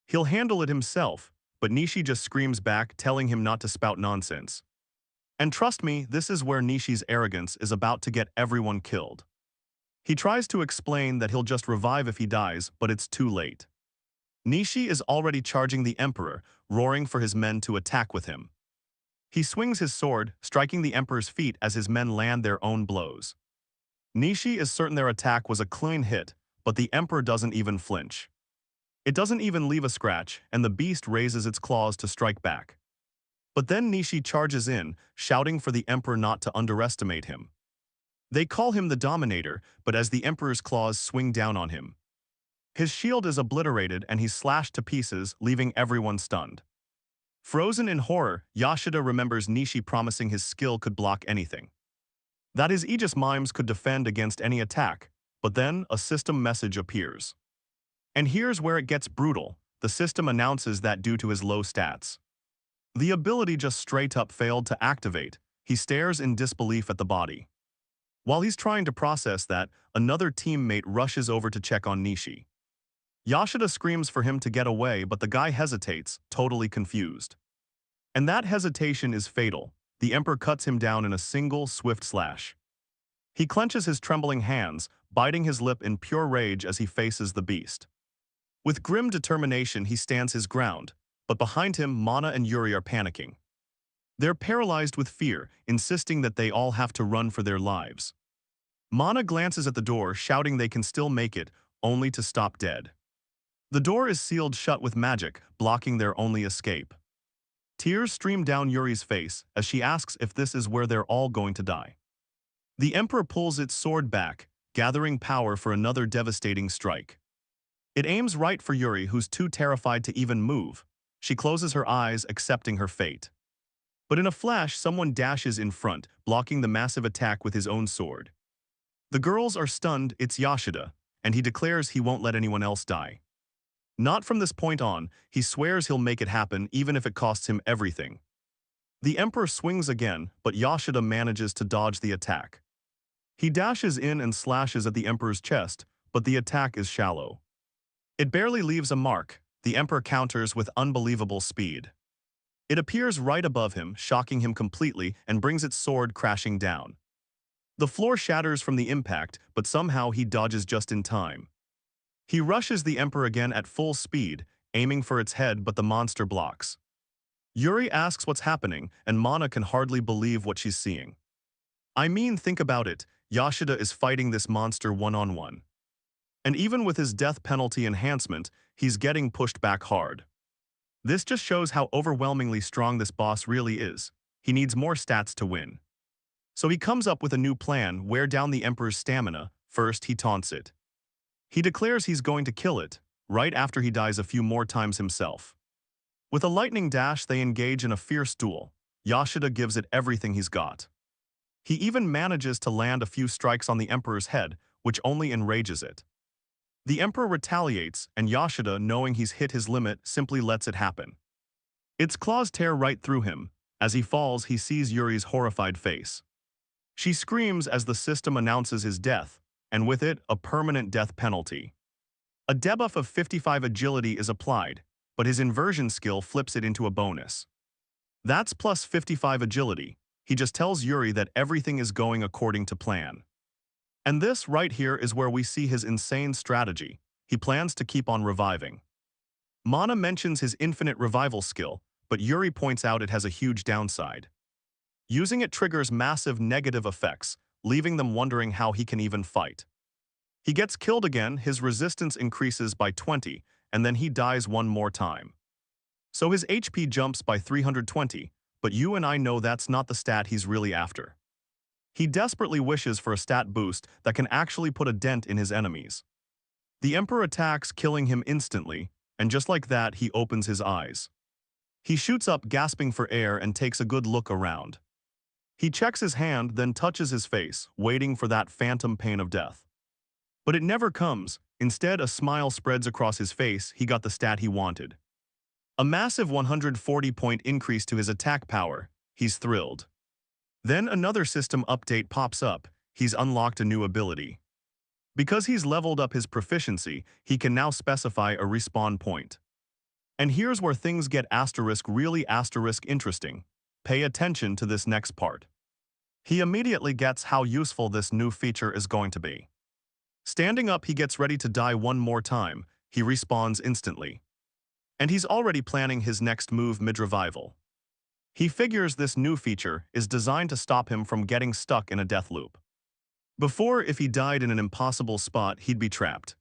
He'll handle it himself, but Nishi just screams back, telling him not to spout nonsense. And trust me, this is where Nishi's arrogance is about to get everyone killed. He tries to explain that he'll just revive if he dies, but it's too late. Nishi is already charging the Emperor, roaring for his men to attack with him. He swings his sword, striking the Emperor's feet as his men land their own blows. Nishi is certain their attack was a clean hit, but the Emperor doesn't even flinch. It doesn't even leave a scratch, and the beast raises its claws to strike back. But then Nishi charges in, shouting for the Emperor not to underestimate him. They call him the Dominator, but as the Emperor's claws swing down on him, his shield is obliterated and he's slashed to pieces, leaving everyone stunned. Frozen in horror, Yoshito remembers Nishi promising his skill could block anything. That his Aegis mimes could defend against any attack, but then a system message appears. And here's where it gets brutal. The system announces that due to his low stats, the ability just straight up failed to activate. He stares in disbelief at the body. While he's trying to process that, another teammate rushes over to check on Nishi. Yoshida screams for him to get away, but the guy hesitates, totally confused. And that hesitation is fatal. The Emperor cuts him down in a single, swift slash. He clenches his trembling hands, biting his lip in pure rage as he faces the beast. With grim determination, he stands his ground, but behind him, Mana and Yuri are panicking. They're paralyzed with fear, insisting that they all have to run for their lives. Mana glances at the door, shouting they can still make it, only to stop dead. The door is sealed shut with magic, blocking their only escape. Tears stream down Yuri's face as she asks if this is where they're all going to die. The Emperor pulls its sword back, gathering power for another devastating strike. It aims right for Yuri, who's too terrified to even move. She closes her eyes, accepting her fate. But in a flash, someone dashes in front, blocking the massive attack with his own sword. The girls are stunned. It's Yoshida, and he declares he won't let anyone else die. Not from this point on, he swears he'll make it happen even if it costs him everything. The Emperor swings again, but Yoshida manages to dodge the attack. He dashes in and slashes at the Emperor's chest, but the attack is shallow. It barely leaves a mark. The Emperor counters with unbelievable speed. It appears right above him, shocking him completely, and brings its sword crashing down. The floor shatters from the impact, but somehow he dodges just in time. He rushes the Emperor again at full speed, aiming for its head, but the monster blocks. Yuri asks what's happening, and Mana can hardly believe what she's seeing. I mean, think about it. Yoshida is fighting this monster one-on-one. And even with his death penalty enhancement, he's getting pushed back hard. This just shows how overwhelmingly strong this boss really is. He needs more stats to win. So he comes up with a new plan: wear down the Emperor's stamina. First, he taunts it. He declares he's going to kill it, right after he dies a few more times himself. With a lightning dash, they engage in a fierce duel. Yoshida gives it everything he's got. He even manages to land a few strikes on the Emperor's head, which only enrages it. The Emperor retaliates, and Yoshida, knowing he's hit his limit, simply lets it happen. Its claws tear right through him. As he falls, he sees Yuri's horrified face. She screams as the system announces his death, and with it, a permanent death penalty. A debuff of 55 agility is applied, but his inversion skill flips it into a bonus. That's plus 55 agility. He just tells Yuri that everything is going according to plan. And this right here is where we see his insane strategy. He plans to keep on reviving. Mana mentions his infinite revival skill, but Yuri points out it has a huge downside. Using it triggers massive negative effects, leaving them wondering how he can even fight. He gets killed again, his resistance increases by 20, and then he dies one more time. So his HP jumps by 320, but you and I know that's not the stat he's really after. He desperately wishes for a stat boost that can actually put a dent in his enemies. The Emperor attacks, killing him instantly, and just like that, he opens his eyes. He shoots up, gasping for air, and takes a good look around. He checks his hand, then touches his face, waiting for that phantom pain of death. But it never comes. Instead, a smile spreads across his face. He got the stat he wanted. A massive 140-point increase to his attack power. He's thrilled. Then another system update pops up. He's unlocked a new ability. Because he's leveled up his proficiency, he can now specify a respawn point. And here's where things get really interesting. Pay attention to this next part. He immediately gets how useful this new feature is going to be. Standing up, he gets ready to die one more time. He respawns instantly. And he's already planning his next move mid-revival. He figures this new feature is designed to stop him from getting stuck in a death loop. Before, if he died in an impossible spot, he'd be trapped.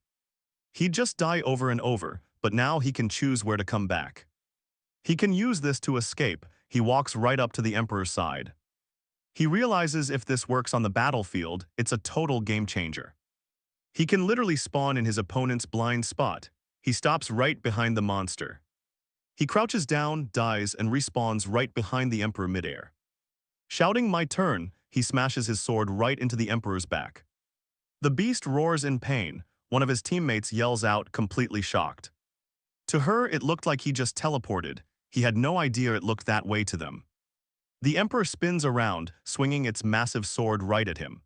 He'd just die over and over, but now he can choose where to come back. He can use this to escape. He walks right up to the Emperor's side. He realizes if this works on the battlefield, it's a total game changer. He can literally spawn in his opponent's blind spot. He stops right behind the monster. He crouches down, dies, and respawns right behind the Emperor midair. Shouting, "My turn," he smashes his sword right into the Emperor's back. The beast roars in pain. One of his teammates yells out, completely shocked. To her, it looked like he just teleported. He had no idea it looked that way to them. The Emperor spins around, swinging its massive sword right at him.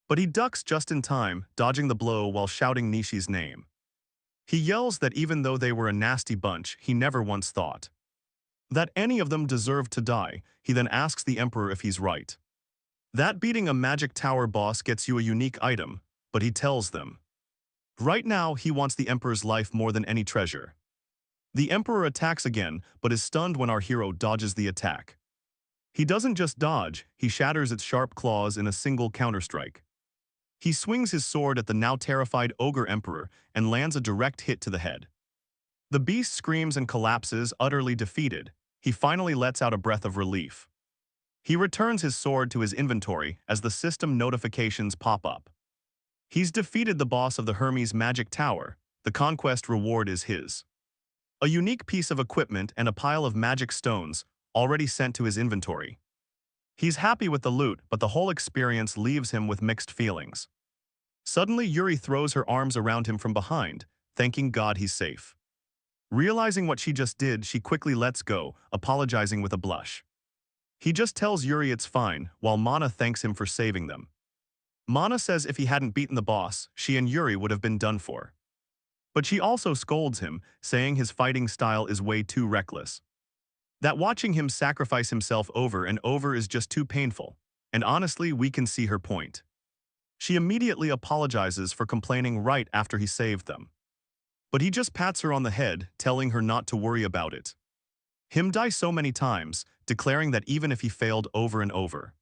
But he ducks just in time, dodging the blow while shouting Nishi's name. He yells that even though they were a nasty bunch, he never once thought that any of them deserved to die. He then asks the Emperor if he's right. That beating a magic tower boss gets you a unique item, but he tells them right now he wants the Emperor's life more than any treasure. The Emperor attacks again, but is stunned when our hero dodges the attack. He doesn't just dodge, he shatters its sharp claws in a single counterstrike. He swings his sword at the now terrified Ogre Emperor and lands a direct hit to the head. The beast screams and collapses, utterly defeated. he finally lets out a breath of relief. He returns his sword to his inventory as the system notifications pop up. He's defeated the boss of the Hermes Magic Tower. The conquest reward is his. A unique piece of equipment and a pile of magic stones already sent to his inventory. He's happy with the loot, but the whole experience leaves him with mixed feelings. Suddenly, Yuri throws her arms around him from behind, thanking God he's safe. Realizing what she just did, she quickly lets go, apologizing with a blush. He just tells Yuri it's fine, while Mana thanks him for saving them. Mana says if he hadn't beaten the boss, she and Yuri would have been done for. But she also scolds him, saying his fighting style is way too reckless. That watching him sacrifice himself over and over is just too painful, and honestly, we can see her point. She immediately apologizes for complaining right after he saved them. But he just pats her on the head, telling her not to worry about it. Him die so many times, declaring that even if he failed over and over,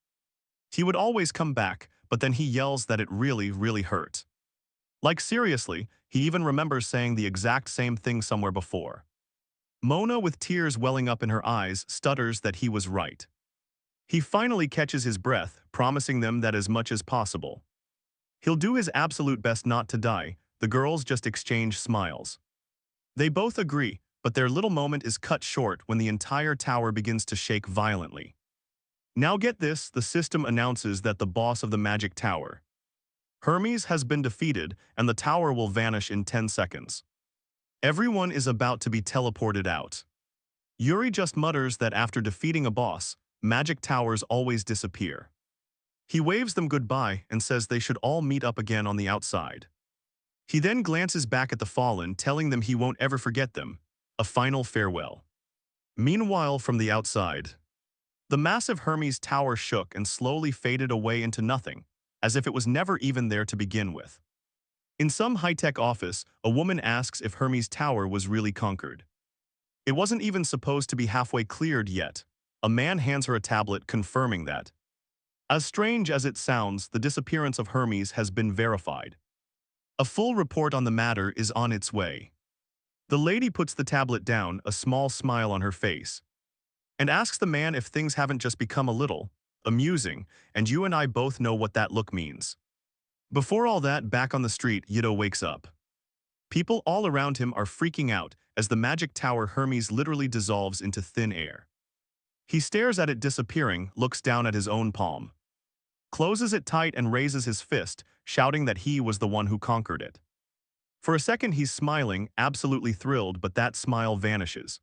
he would always come back, but then he yells that it really hurt. Like seriously, he even remembers saying the exact same thing somewhere before. Mona, with tears welling up in her eyes, stutters that he was right. He finally catches his breath, promising them that as much as possible. He'll do his absolute best not to die. The girls just exchange smiles. They both agree, but their little moment is cut short when the entire tower begins to shake violently. Now get this, the system announces that the boss of the Magic Tower, Hermes, has been defeated and the tower will vanish in 10 seconds. Everyone is about to be teleported out. Yuri just mutters that after defeating a boss, magic towers always disappear. He waves them goodbye and says they should all meet up again on the outside. He then glances back at the fallen, telling them he won't ever forget them. A final farewell. Meanwhile, from the outside, the massive Hermes tower shook and slowly faded away into nothing, as if it was never even there to begin with. In some high-tech office, a woman asks if Hermes Tower was really conquered. It wasn't even supposed to be halfway cleared yet. A man hands her a tablet confirming that. As strange as it sounds, the disappearance of Hermes has been verified. A full report on the matter is on its way. The lady puts the tablet down, a small smile on her face, and asks the man if things haven't just become a little amusing, and you and I both know what that look means. Before all that, back on the street, Yido wakes up. People all around him are freaking out as the magic tower Hermes literally dissolves into thin air. He stares at it disappearing, looks down at his own palm, closes it tight and raises his fist, shouting that he was the one who conquered it. For a second he's smiling, absolutely thrilled, but that smile vanishes.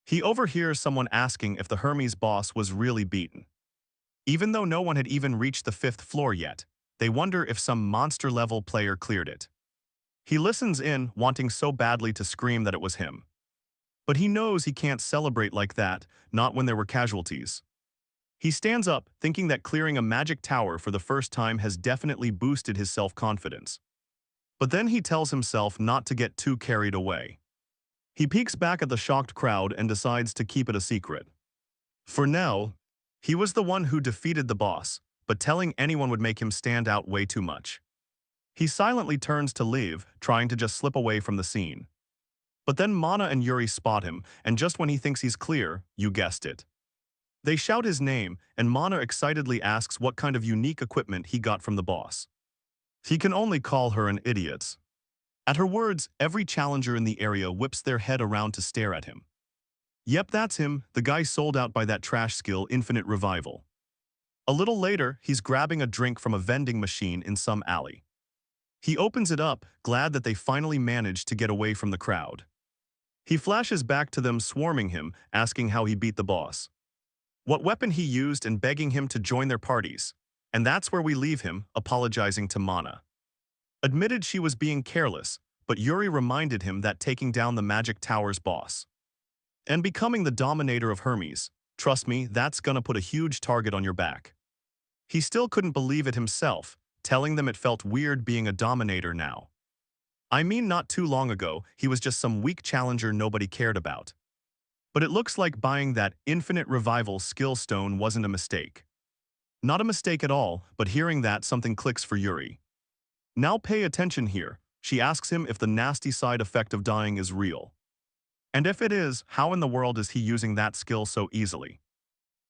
He overhears someone asking if the Hermes boss was really beaten. Even though no one had even reached the 5th floor yet, they wonder if some monster-level player cleared it. He listens in, wanting so badly to scream that it was him. But he knows he can't celebrate like that, not when there were casualties. He stands up, thinking that clearing a magic tower for the first time has definitely boosted his self-confidence. But then he tells himself not to get too carried away. He peeks back at the shocked crowd and decides to keep it a secret. For now, he was the one who defeated the boss, but telling anyone would make him stand out way too much. He silently turns to leave, trying to just slip away from the scene. But then Mana and Yuri spot him, and just when he thinks he's clear, you guessed it. They shout his name, and Mana excitedly asks what kind of unique equipment he got from the boss. He can only call her an idiot. At her words, every challenger in the area whips their head around to stare at him. Yep, that's him, the guy sold out by that trash skill, Infinite Revival. A little later, he's grabbing a drink from a vending machine in some alley. He opens it up, glad that they finally managed to get away from the crowd. He flashes back to them swarming him, asking how he beat the boss, what weapon he used, and begging him to join their parties. And that's where we leave him, apologizing to Mana. Admitted she was being careless, but Yuri reminded him that taking down the Magic Tower's boss and becoming the dominator of Hermes, trust me, that's gonna put a huge target on your back. He still couldn't believe it himself, telling them it felt weird being a dominator now. I mean, not too long ago, he was just some weak challenger nobody cared about. But it looks like buying that Infinite Revival skill stone wasn't a mistake. Not a mistake at all, but hearing that, something clicks for Yuri. Now pay attention here. She asks him if the nasty side effect of dying is real. And if it is, how in the world is he using that skill so easily?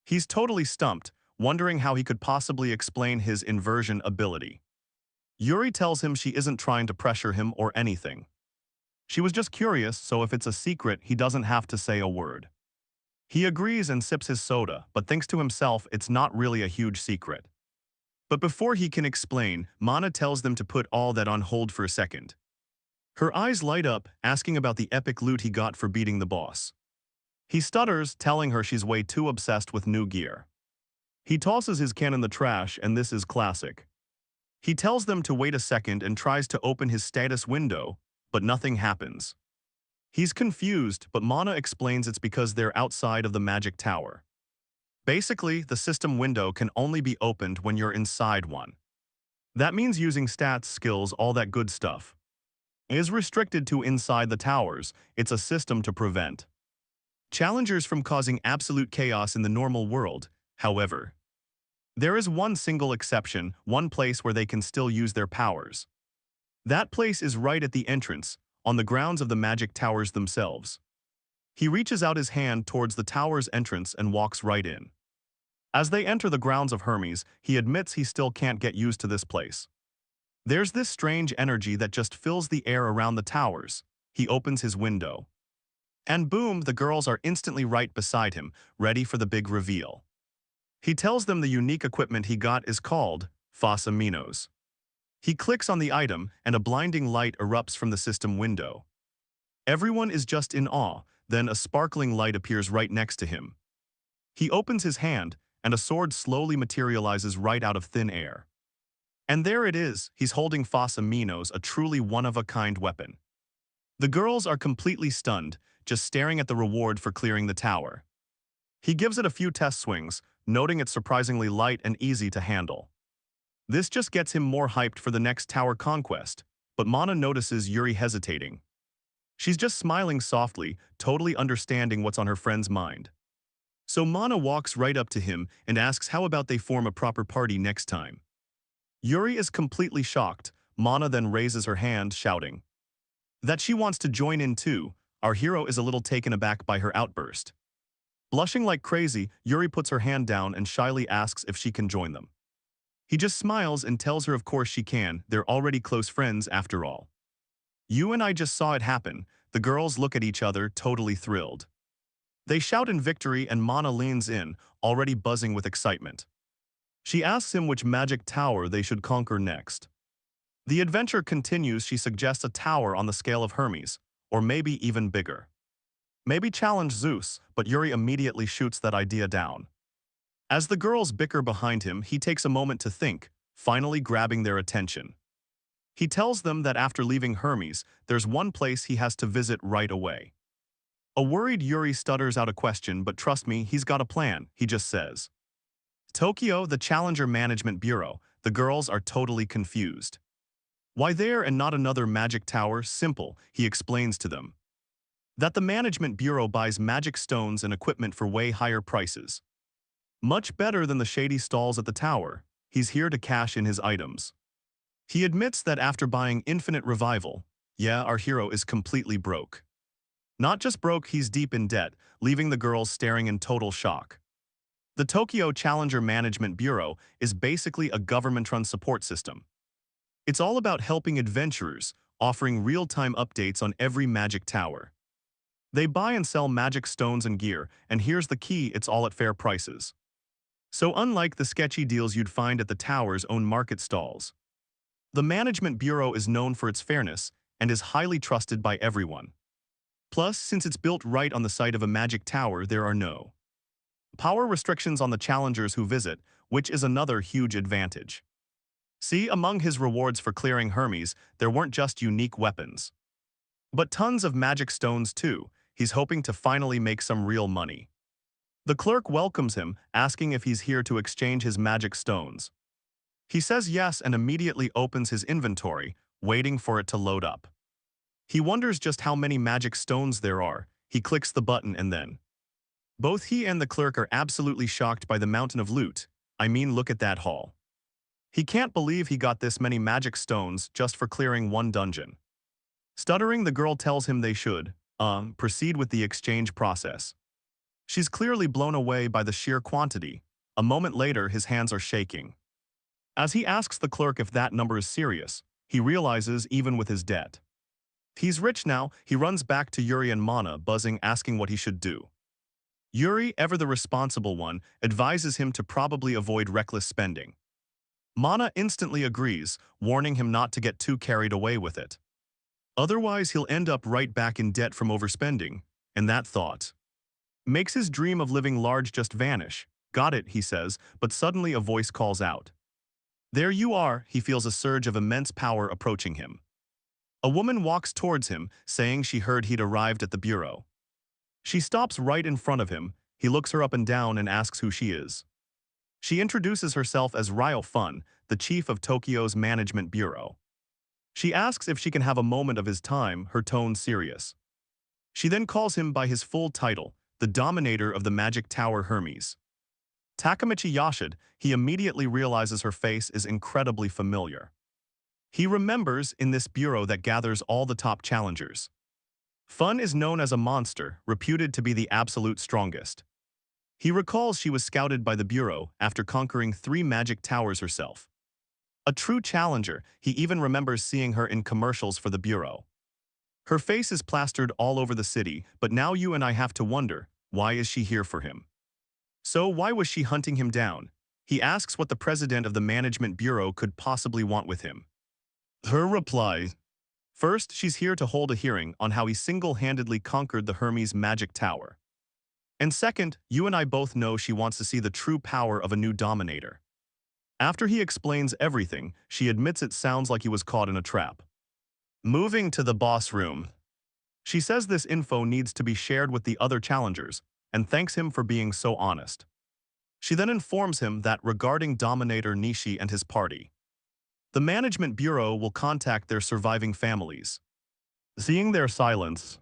He's totally stumped, wondering how he could possibly explain his inversion ability. Yuri tells him she isn't trying to pressure him or anything. She was just curious, so if it's a secret, he doesn't have to say a word. He agrees and sips his soda, but thinks to himself it's not really a huge secret. But before he can explain, Mana tells them to put all that on hold for a second. Her eyes light up, asking about the epic loot he got for beating the boss. He stutters, telling her she's way too obsessed with new gear. He tosses his can in the trash, and this is classic. He tells them to wait a second and tries to open his status window, but nothing happens. He's confused, but Mana explains it's because they're outside of the magic tower. Basically, the system window can only be opened when you're inside one. That means using stats, skills, all that good stuff is restricted to inside the towers. It's a system to prevent challengers from causing absolute chaos in the normal world. However, there is one single exception, one place where they can still use their powers. That place is right at the entrance, on the grounds of the magic towers themselves. He reaches out his hand towards the tower's entrance and walks right in. As they enter the grounds of Hermes, he admits he still can't get used to this place. There's this strange energy that just fills the air around the towers. He opens his window. And boom, the girls are instantly right beside him, ready for the big reveal. He tells them the unique equipment he got is called Fasaminos. He clicks on the item, and a blinding light erupts from the system window. Everyone is just in awe, then a sparkling light appears right next to him. He opens his hand, and a sword slowly materializes right out of thin air. And there it is, he's holding Fasaminos, a truly one-of-a-kind weapon. The girls are completely stunned, just staring at the reward for clearing the tower. He gives it a few test swings, noting it's surprisingly light and easy to handle. This just gets him more hyped for the next tower conquest, but Mana notices Yuri hesitating. She's just smiling softly, totally understanding what's on her friend's mind. So Mana walks right up to him and asks how about they form a proper party next time. Yuri is completely shocked. Mana then raises her hand, shouting that she wants to join in too. Our hero is a little taken aback by her outburst. Blushing like crazy, Yuri puts her hand down and shyly asks if she can join them. He just smiles and tells her of course she can, they're already close friends after all. You and I just saw it happen. The girls look at each other, totally thrilled. They shout in victory and Mana leans in, already buzzing with excitement. She asks him which magic tower they should conquer next. The adventure continues. She suggests a tower on the scale of Hermes, or maybe even bigger. Maybe challenge Zeus, but Yuri immediately shoots that idea down. As the girls bicker behind him, he takes a moment to think, finally grabbing their attention. He tells them that after leaving Hermes, there's one place he has to visit right away. A worried Yuri stutters out a question, but trust me, he's got a plan, he just says. Tokyo, the Challenger Management Bureau. The girls are totally confused. Why there and not another magic tower? Simple, he explains to them. That the Management Bureau buys magic stones and equipment for way higher prices. Much better than the shady stalls at the tower. He's here to cash in his items. He admits that after buying Infinite Revival, yeah, our hero is completely broke. Not just broke, he's deep in debt, leaving the girls staring in total shock. The Tokyo Challenger Management Bureau is basically a government-run support system. It's all about helping adventurers, offering real-time updates on every magic tower. They buy and sell magic stones and gear, and here's the key, it's all at fair prices. So unlike the sketchy deals you'd find at the tower's own market stalls, the Management Bureau is known for its fairness and is highly trusted by everyone. Plus, since it's built right on the site of a magic tower, there are no power restrictions on the challengers who visit, which is another huge advantage. See, among his rewards for clearing Hermes, there weren't just unique weapons, but tons of magic stones too. He's hoping to finally make some real money. The clerk welcomes him, asking if he's here to exchange his magic stones. He says yes and immediately opens his inventory, waiting for it to load up. He wonders just how many magic stones there are. He clicks the button and then both he and the clerk are absolutely shocked by the mountain of loot. I mean, look at that haul. He can't believe he got this many magic stones just for clearing one dungeon. Stuttering, the girl tells him they should proceed with the exchange process. She's clearly blown away by the sheer quantity. A moment later, his hands are shaking. As he asks the clerk if that number is serious, he realizes even with his debt. He's rich now. He runs back to Yuri and Mana, buzzing, asking what he should do. Yuri, ever the responsible one, advises him to probably avoid reckless spending. Mana instantly agrees, warning him not to get too carried away with it. Otherwise, he'll end up right back in debt from overspending, and that thought makes his dream of living large just vanish. Got it, he says, but suddenly a voice calls out. There you are, he feels a surge of immense power approaching him. A woman walks towards him, saying she heard he'd arrived at the bureau. She stops right in front of him. He looks her up and down and asks who she is. She introduces herself as Ryo Fun, the chief of Tokyo's management bureau. She asks if she can have a moment of his time, her tone serious. She then calls him by his full title, the dominator of the Magic Tower Hermes. Takamichi Yoshito, he immediately realizes her face is incredibly familiar. He remembers in this bureau that gathers all the top challengers. Fun is known as a monster, reputed to be the absolute strongest. He recalls she was scouted by the bureau after conquering 3 magic towers herself. A true challenger, he even remembers seeing her in commercials for the bureau. Her face is plastered all over the city, but now you and I have to wonder, why is she here for him? So why was she hunting him down? He asks what the president of the management bureau could possibly want with him. Her reply: first, she's here to hold a hearing on how he single-handedly conquered the Hermes magic tower. And second, you and I both know she wants to see the true power of a new dominator. After he explains everything, she admits it sounds like he was caught in a trap. Moving to the boss room, she says this info needs to be shared with the other challengers, and thanks him for being so honest. She then informs him that regarding Dominator Nishi and his party, the management bureau will contact their surviving families. Seeing their silence,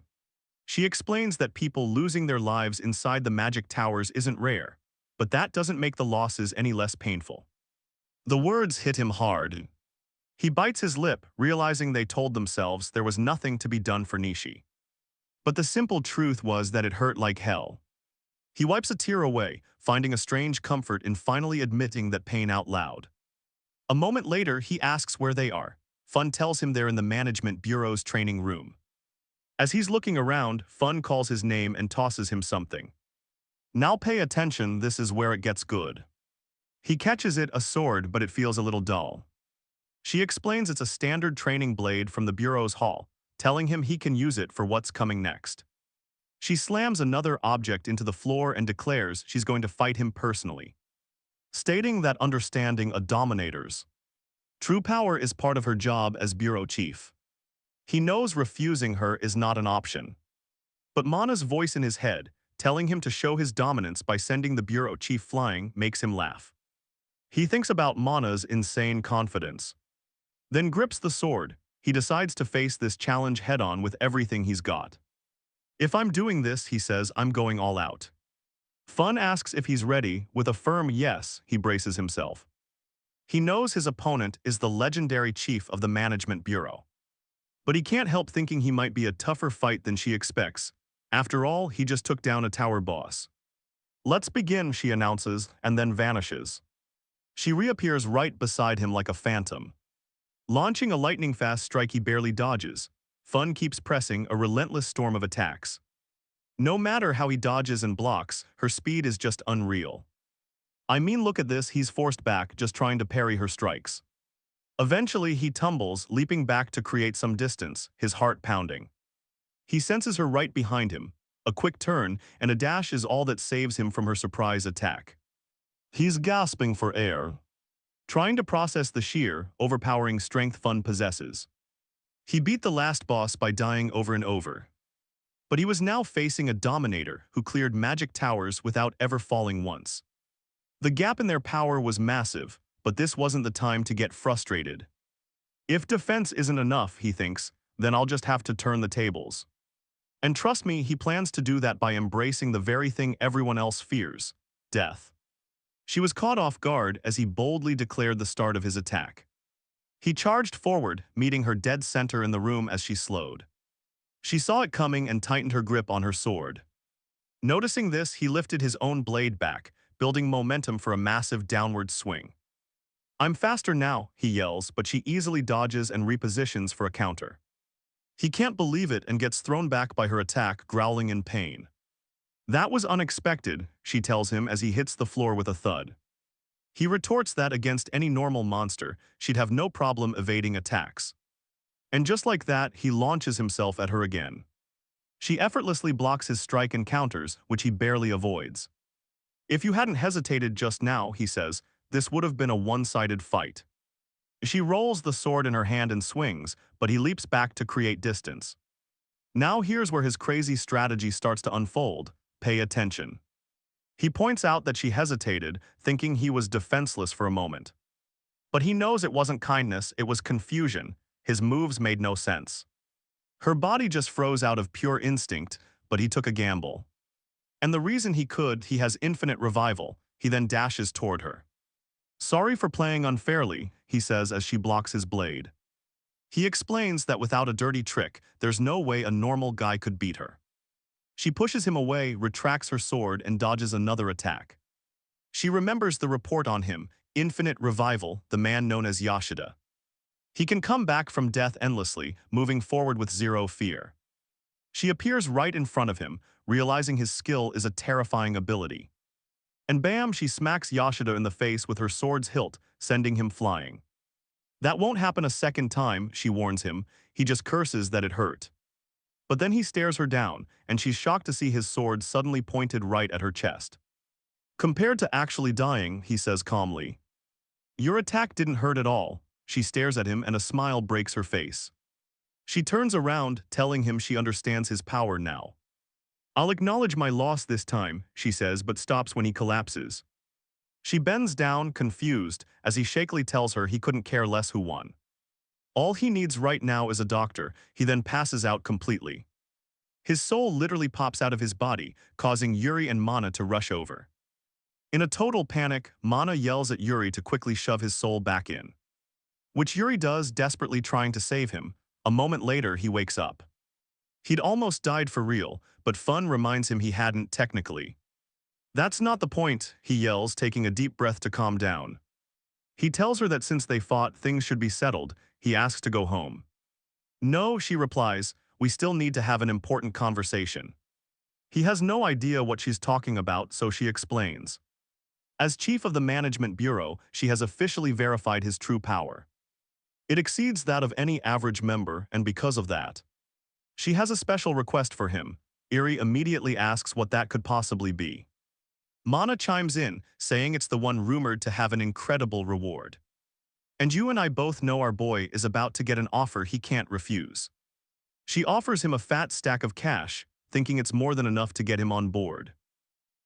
she explains that people losing their lives inside the magic towers isn't rare, but that doesn't make the losses any less painful. The words hit him hard. He bites his lip, realizing they told themselves there was nothing to be done for Nishi. But the simple truth was that it hurt like hell. He wipes a tear away, finding a strange comfort in finally admitting that pain out loud. A moment later, he asks where they are. Fun tells him they're in the management bureau's training room. As he's looking around, Fun calls his name and tosses him something. Now pay attention, this is where it gets good. He catches it, a sword, but it feels a little dull. She explains it's a standard training blade from the bureau's hall, telling him he can use it for what's coming next. She slams another object into the floor and declares she's going to fight him personally, stating that understanding a dominator's true power is part of her job as bureau chief. He knows refusing her is not an option. But Mana's voice in his head, telling him to show his dominance by sending the bureau chief flying, makes him laugh. He thinks about Mana's insane confidence, then grips the sword. He decides to face this challenge head-on with everything he's got. If I'm doing this, he says, I'm going all out. Fun asks if he's ready. With a firm yes, he braces himself. He knows his opponent is the legendary chief of the management bureau. But he can't help thinking he might be a tougher fight than she expects. After all, he just took down a tower boss. Let's begin, she announces, and then vanishes. She reappears right beside him like a phantom. Launching a lightning-fast strike he barely dodges, Fun keeps pressing a relentless storm of attacks. No matter how he dodges and blocks, her speed is just unreal. I mean, look at this, he's forced back just trying to parry her strikes. Eventually, he tumbles, leaping back to create some distance, his heart pounding. He senses her right behind him. A quick turn and a dash is all that saves him from her surprise attack. He's gasping for air, trying to process the sheer, overpowering strength Fun possesses. He beat the last boss by dying over and over. But he was now facing a dominator who cleared magic towers without ever falling once. The gap in their power was massive, but this wasn't the time to get frustrated. If defense isn't enough, he thinks, then I'll just have to turn the tables. And trust me, he plans to do that by embracing the very thing everyone else fears: death. She was caught off guard as he boldly declared the start of his attack. He charged forward, meeting her dead center in the room as she slowed. She saw it coming and tightened her grip on her sword. Noticing this, he lifted his own blade back, building momentum for a massive downward swing. "I'm faster now," he yells, but she easily dodges and repositions for a counter. He can't believe it and gets thrown back by her attack, growling in pain. "That was unexpected," she tells him as he hits the floor with a thud. He retorts that against any normal monster, she'd have no problem evading attacks. And just like that, he launches himself at her again. She effortlessly blocks his strike and counters, which he barely avoids. "If you hadn't hesitated just now," he says, "this would have been a one-sided fight." She rolls the sword in her hand and swings, but he leaps back to create distance. Now here's where his crazy strategy starts to unfold. Pay attention. He points out that she hesitated, thinking he was defenseless for a moment. But he knows it wasn't kindness, it was confusion. His moves made no sense. Her body just froze out of pure instinct, but he took a gamble. And the reason he has infinite revival. He then dashes toward her. "Sorry for playing unfairly," he says as she blocks his blade. He explains that without a dirty trick, there's no way a normal guy could beat her. She pushes him away, retracts her sword, and dodges another attack. She remembers the report on him, infinite revival, the man known as Yoshida. He can come back from death endlessly, moving forward with zero fear. She appears right in front of him, realizing his skill is a terrifying ability. And bam, she smacks Yoshida in the face with her sword's hilt, sending him flying. "That won't happen a second time," she warns him. He just curses that it hurt. But then he stares her down, and she's shocked to see his sword suddenly pointed right at her chest. "Compared to actually dying," he says calmly, "your attack didn't hurt at all." She stares at him and a smile breaks her face. She turns around, telling him she understands his power now. "I'll acknowledge my loss this time," she says, but stops when he collapses. She bends down, confused, as he shakily tells her he couldn't care less who won. All he needs right now is a doctor. He then passes out completely. His soul literally pops out of his body, causing Yuri and Mana to rush over. In a total panic, Mana yells at Yuri to quickly shove his soul back in, which Yuri does, desperately trying to save him. A moment later, he wakes up. He'd almost died for real, but Fun reminds him he hadn't technically. "That's not the point," he yells, taking a deep breath to calm down. He tells her that since they fought, things should be settled. He asks to go home. "No," she replies, "we still need to have an important conversation." He has no idea what she's talking about, so she explains. As chief of the management bureau, she has officially verified his true power. It exceeds that of any average member, and because of that, she has a special request for him. Yuri immediately asks what that could possibly be. Mana chimes in, saying it's the one rumored to have an incredible reward. "And you and I both know our boy is about to get an offer he can't refuse." She offers him a fat stack of cash, thinking it's more than enough to get him on board.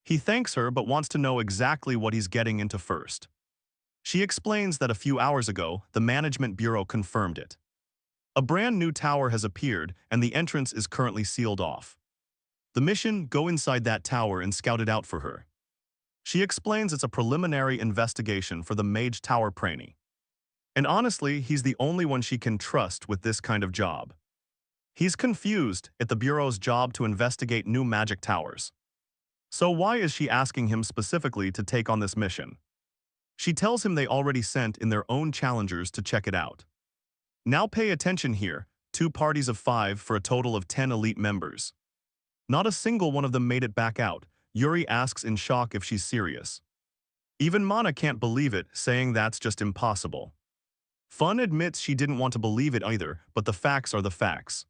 He thanks her but wants to know exactly what he's getting into first. She explains that a few hours ago, the management bureau confirmed it. A brand new tower has appeared, and the entrance is currently sealed off. The mission, go inside that tower and scout it out for her. She explains it's a preliminary investigation for the Mage Tower Pranny. And honestly, he's the only one she can trust with this kind of job. He's confused at the Bureau's job to investigate new magic towers. So why is she asking him specifically to take on this mission? She tells him they already sent in their own challengers to check it out. Now pay attention here, 2 parties of 5 for a total of 10 elite members. Not a single one of them made it back out. Yuri asks in shock if she's serious. Even Mana can't believe it, saying that's just impossible. Fun admits she didn't want to believe it either, but the facts are the facts.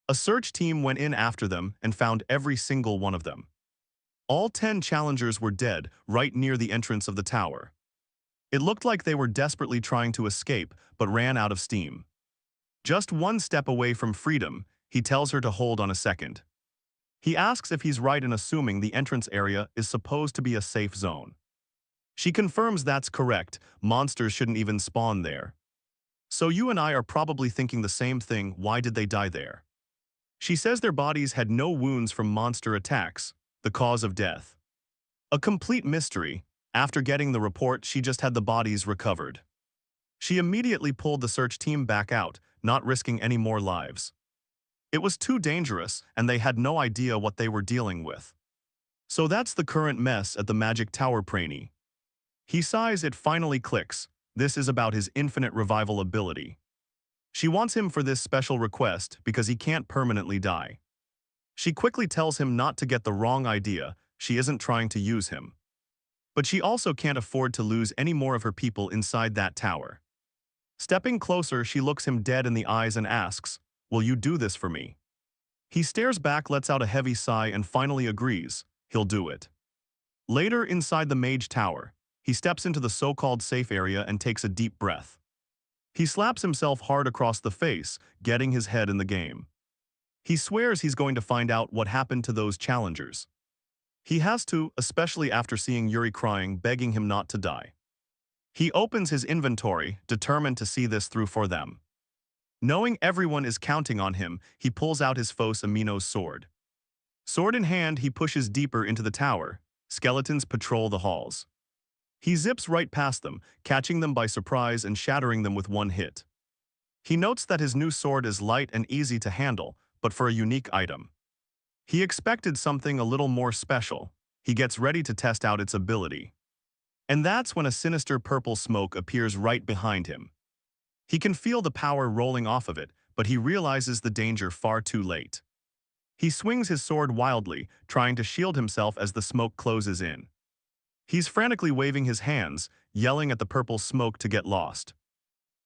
A search team went in after them and found every single one of them. All 10 challengers were dead, right near the entrance of the tower. It looked like they were desperately trying to escape, but ran out of steam. Just one step away from freedom, he tells her to hold on a second. He asks if he's right in assuming the entrance area is supposed to be a safe zone. She confirms that's correct, monsters shouldn't even spawn there. "So you and I are probably thinking the same thing, why did they die there?" She says their bodies had no wounds from monster attacks, the cause of death. A complete mystery. After getting the report, she just had the bodies recovered. She immediately pulled the search team back out, not risking any more lives. It was too dangerous, and they had no idea what they were dealing with. So that's the current mess at the Magic Tower Prainy. He sighs, it finally clicks. This is about his infinite revival ability. She wants him for this special request because he can't permanently die. She quickly tells him not to get the wrong idea, she isn't trying to use him. But she also can't afford to lose any more of her people inside that tower. Stepping closer, she looks him dead in the eyes and asks, "Will you do this for me?" He stares back, lets out a heavy sigh, and finally agrees, he'll do it. Later, inside the Mage Tower, he steps into the so-called safe area and takes a deep breath. He slaps himself hard across the face, getting his head in the game. He swears he's going to find out what happened to those challengers. He has to, especially after seeing Yuri crying, begging him not to die. He opens his inventory, determined to see this through for them. Knowing everyone is counting on him, he pulls out his Fos Amino's sword. Sword in hand, he pushes deeper into the tower. Skeletons patrol the halls. He zips right past them, catching them by surprise and shattering them with one hit. He notes that his new sword is light and easy to handle, but for a unique item. He expected something a little more special. He gets ready to test out its ability. And that's when a sinister purple smoke appears right behind him. He can feel the power rolling off of it, but he realizes the danger far too late. He swings his sword wildly, trying to shield himself as the smoke closes in. He's frantically waving his hands, yelling at the purple smoke to get lost.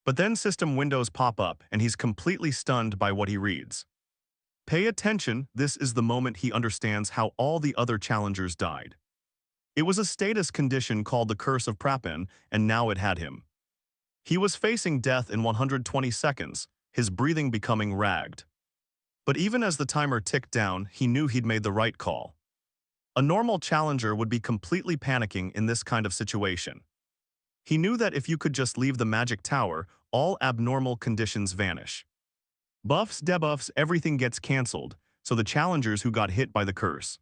But then system windows pop up and he's completely stunned by what he reads. Pay attention, this is the moment he understands how all the other challengers died. It was a status condition called the Curse of Prapen, and now it had him. He was facing death in 120 seconds, his breathing becoming ragged. But even as the timer ticked down, he knew he'd made the right call. A normal challenger would be completely panicking in this kind of situation. He knew that if you could just leave the Magic Tower, all abnormal conditions vanish. Buffs, debuffs, everything gets cancelled, so the challengers who got hit by the curse.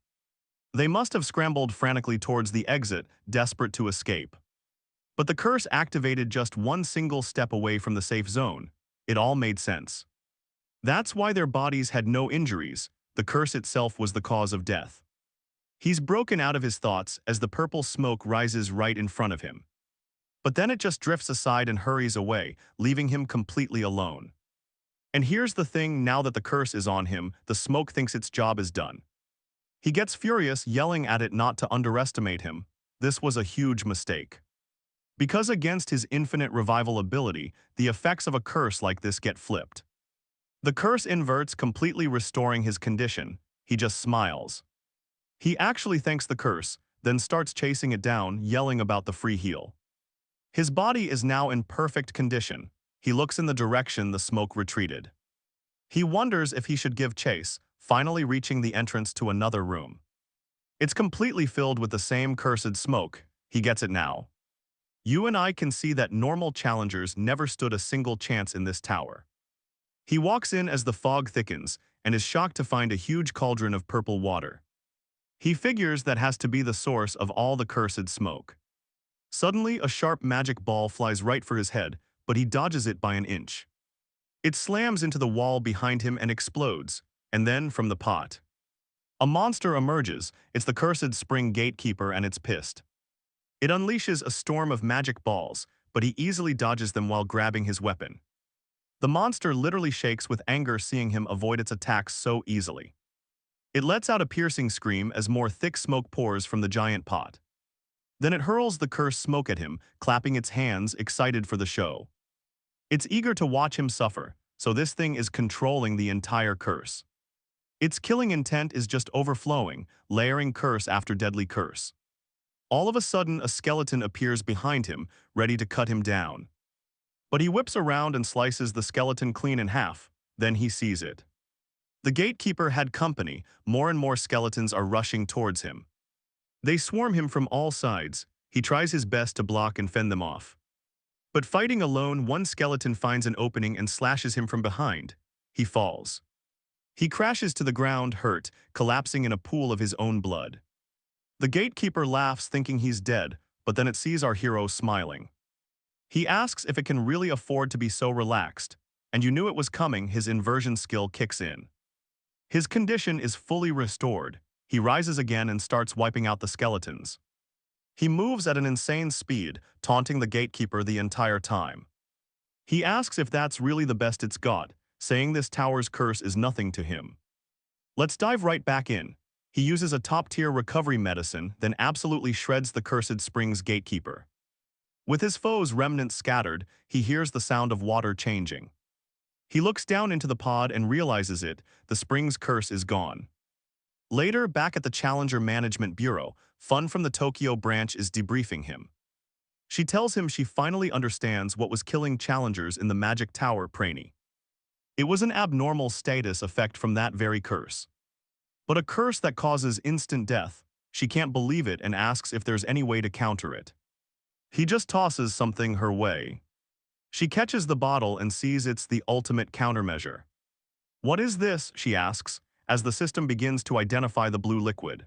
They must have scrambled frantically towards the exit, desperate to escape. But the curse activated just one single step away from the safe zone. It all made sense. That's why their bodies had no injuries. The curse itself was the cause of death. He's broken out of his thoughts as the purple smoke rises right in front of him. But then it just drifts aside and hurries away, leaving him completely alone. And here's the thing, now that the curse is on him, the smoke thinks its job is done. He gets furious, yelling at it not to underestimate him. This was a huge mistake. Because against his infinite revival ability, the effects of a curse like this get flipped. The curse inverts, completely restoring his condition. He just smiles. He actually thanks the curse, then starts chasing it down, yelling about the free heal. His body is now in perfect condition. He looks in the direction the smoke retreated. He wonders if he should give chase, finally reaching the entrance to another room. It's completely filled with the same cursed smoke. He gets it now. You and I can see that normal challengers never stood a single chance in this tower. He walks in as the fog thickens and is shocked to find a huge cauldron of purple water. He figures that has to be the source of all the cursed smoke. Suddenly, a sharp magic ball flies right for his head, but he dodges it by an inch. It slams into the wall behind him and explodes, and then from the pot. A monster emerges. It's the cursed spring gatekeeper, and it's pissed. It unleashes a storm of magic balls, but he easily dodges them while grabbing his weapon. The monster literally shakes with anger seeing him avoid its attacks so easily. It lets out a piercing scream as more thick smoke pours from the giant pot. Then it hurls the cursed smoke at him, clapping its hands, excited for the show. It's eager to watch him suffer, so this thing is controlling the entire curse. Its killing intent is just overflowing, layering curse after deadly curse. All of a sudden, a skeleton appears behind him, ready to cut him down. But he whips around and slices the skeleton clean in half. Then he sees it. The gatekeeper had company. More and more skeletons are rushing towards him. They swarm him from all sides. He tries his best to block and fend them off. But fighting alone, one skeleton finds an opening and slashes him from behind. He falls. He crashes to the ground, hurt, collapsing in a pool of his own blood. The gatekeeper laughs, thinking he's dead, but then it sees our hero smiling. He asks if it can really afford to be so relaxed, and you knew it was coming. His inversion skill kicks in. His condition is fully restored. He rises again and starts wiping out the skeletons. He moves at an insane speed, taunting the gatekeeper the entire time. He asks if that's really the best it's got, saying this tower's curse is nothing to him. Let's dive right back in. He uses a top-tier recovery medicine, then absolutely shreds the cursed spring's gatekeeper. With his foe's remnants scattered, he hears the sound of water changing. He looks down into the pod and realizes the spring's curse is gone. Later, back at the Challenger Management Bureau, Fun from the Tokyo branch is debriefing him. She tells him she finally understands what was killing challengers in the Magic Tower Praney. It was an abnormal status effect from that very curse. But a curse that causes instant death. She can't believe it and asks if there's any way to counter it. He just tosses something her way. She catches the bottle and sees it's the ultimate countermeasure. What is this, she asks, as the system begins to identify the blue liquid.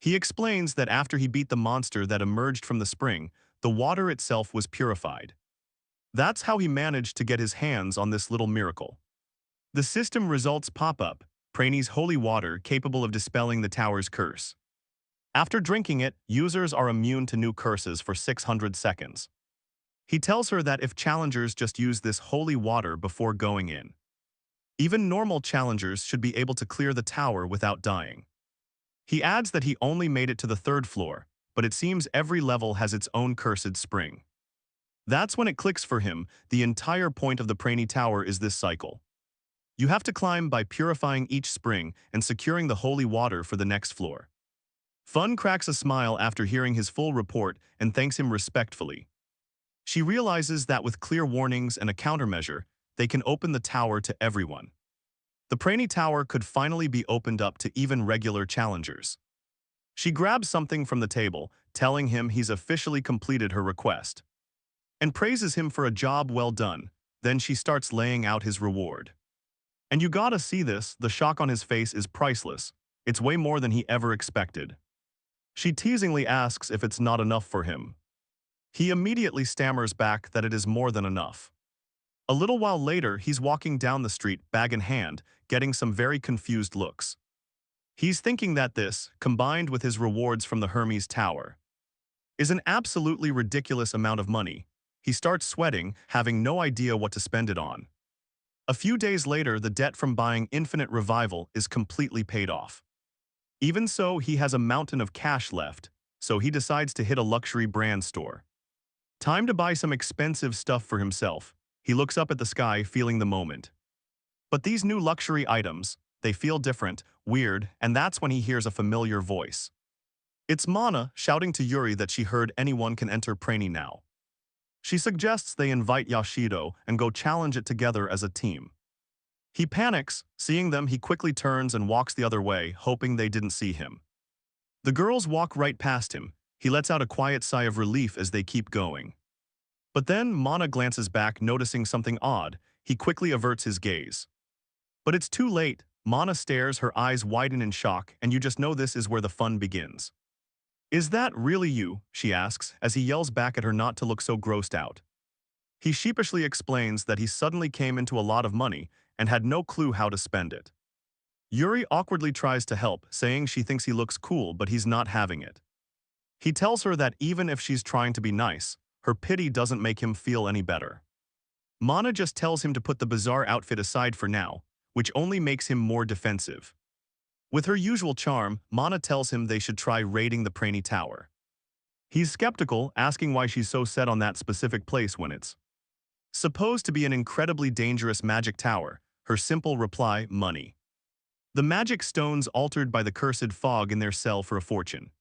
He explains that after he beat the monster that emerged from the spring, the water itself was purified. That's how he managed to get his hands on this little miracle. The system results pop up, Praney's holy water capable of dispelling the tower's curse. After drinking it, users are immune to new curses for 600 seconds. He tells her that if challengers just use this holy water before going in, even normal challengers should be able to clear the tower without dying. He adds that he only made it to the 3rd floor, but it seems every level has its own cursed spring. That's when it clicks for him, the entire point of the Praney Tower is this cycle. You have to climb by purifying each spring and securing the holy water for the next floor. Fun cracks a smile after hearing his full report and thanks him respectfully. She realizes that with clear warnings and a countermeasure, they can open the tower to everyone. The Praney Tower could finally be opened up to even regular challengers. She grabs something from the table, telling him he's officially completed her request, and praises him for a job well done. Then she starts laying out his reward. And you gotta see this, the shock on his face is priceless. It's way more than he ever expected. She teasingly asks if it's not enough for him. He immediately stammers back that it is more than enough. A little while later, he's walking down the street, bag in hand, getting some very confused looks. He's thinking that this, combined with his rewards from the Hermes Tower, is an absolutely ridiculous amount of money. He starts sweating, having no idea what to spend it on. A few days later, the debt from buying Infinite Revival is completely paid off. Even so, he has a mountain of cash left, so he decides to hit a luxury brand store. Time to buy some expensive stuff for himself. He looks up at the sky, feeling the moment. But these new luxury items, they feel different, weird, and that's when he hears a familiar voice. It's Mana shouting to Yuri that she heard anyone can enter Praney now. She suggests they invite Yoshito and go challenge it together as a team. He panics. Seeing them, he quickly turns and walks the other way, hoping they didn't see him. The girls walk right past him. He lets out a quiet sigh of relief as they keep going. But then Mana glances back, noticing something odd. He quickly averts his gaze. But it's too late. Mana stares, her eyes widen in shock, and you just know this is where the fun begins. "Is that really you?" she asks, as he yells back at her not to look so grossed out. He sheepishly explains that he suddenly came into a lot of money and had no clue how to spend it. Yuri awkwardly tries to help, saying she thinks he looks cool, but he's not having it. He tells her that even if she's trying to be nice, her pity doesn't make him feel any better. Mana just tells him to put the bizarre outfit aside for now, which only makes him more defensive. With her usual charm, Mana tells him they should try raiding the Praney Tower. He's skeptical, asking why she's so set on that specific place when it's supposed to be an incredibly dangerous magic tower. Her simple reply, money. The magic stones altered by the cursed fog in their sell for a fortune.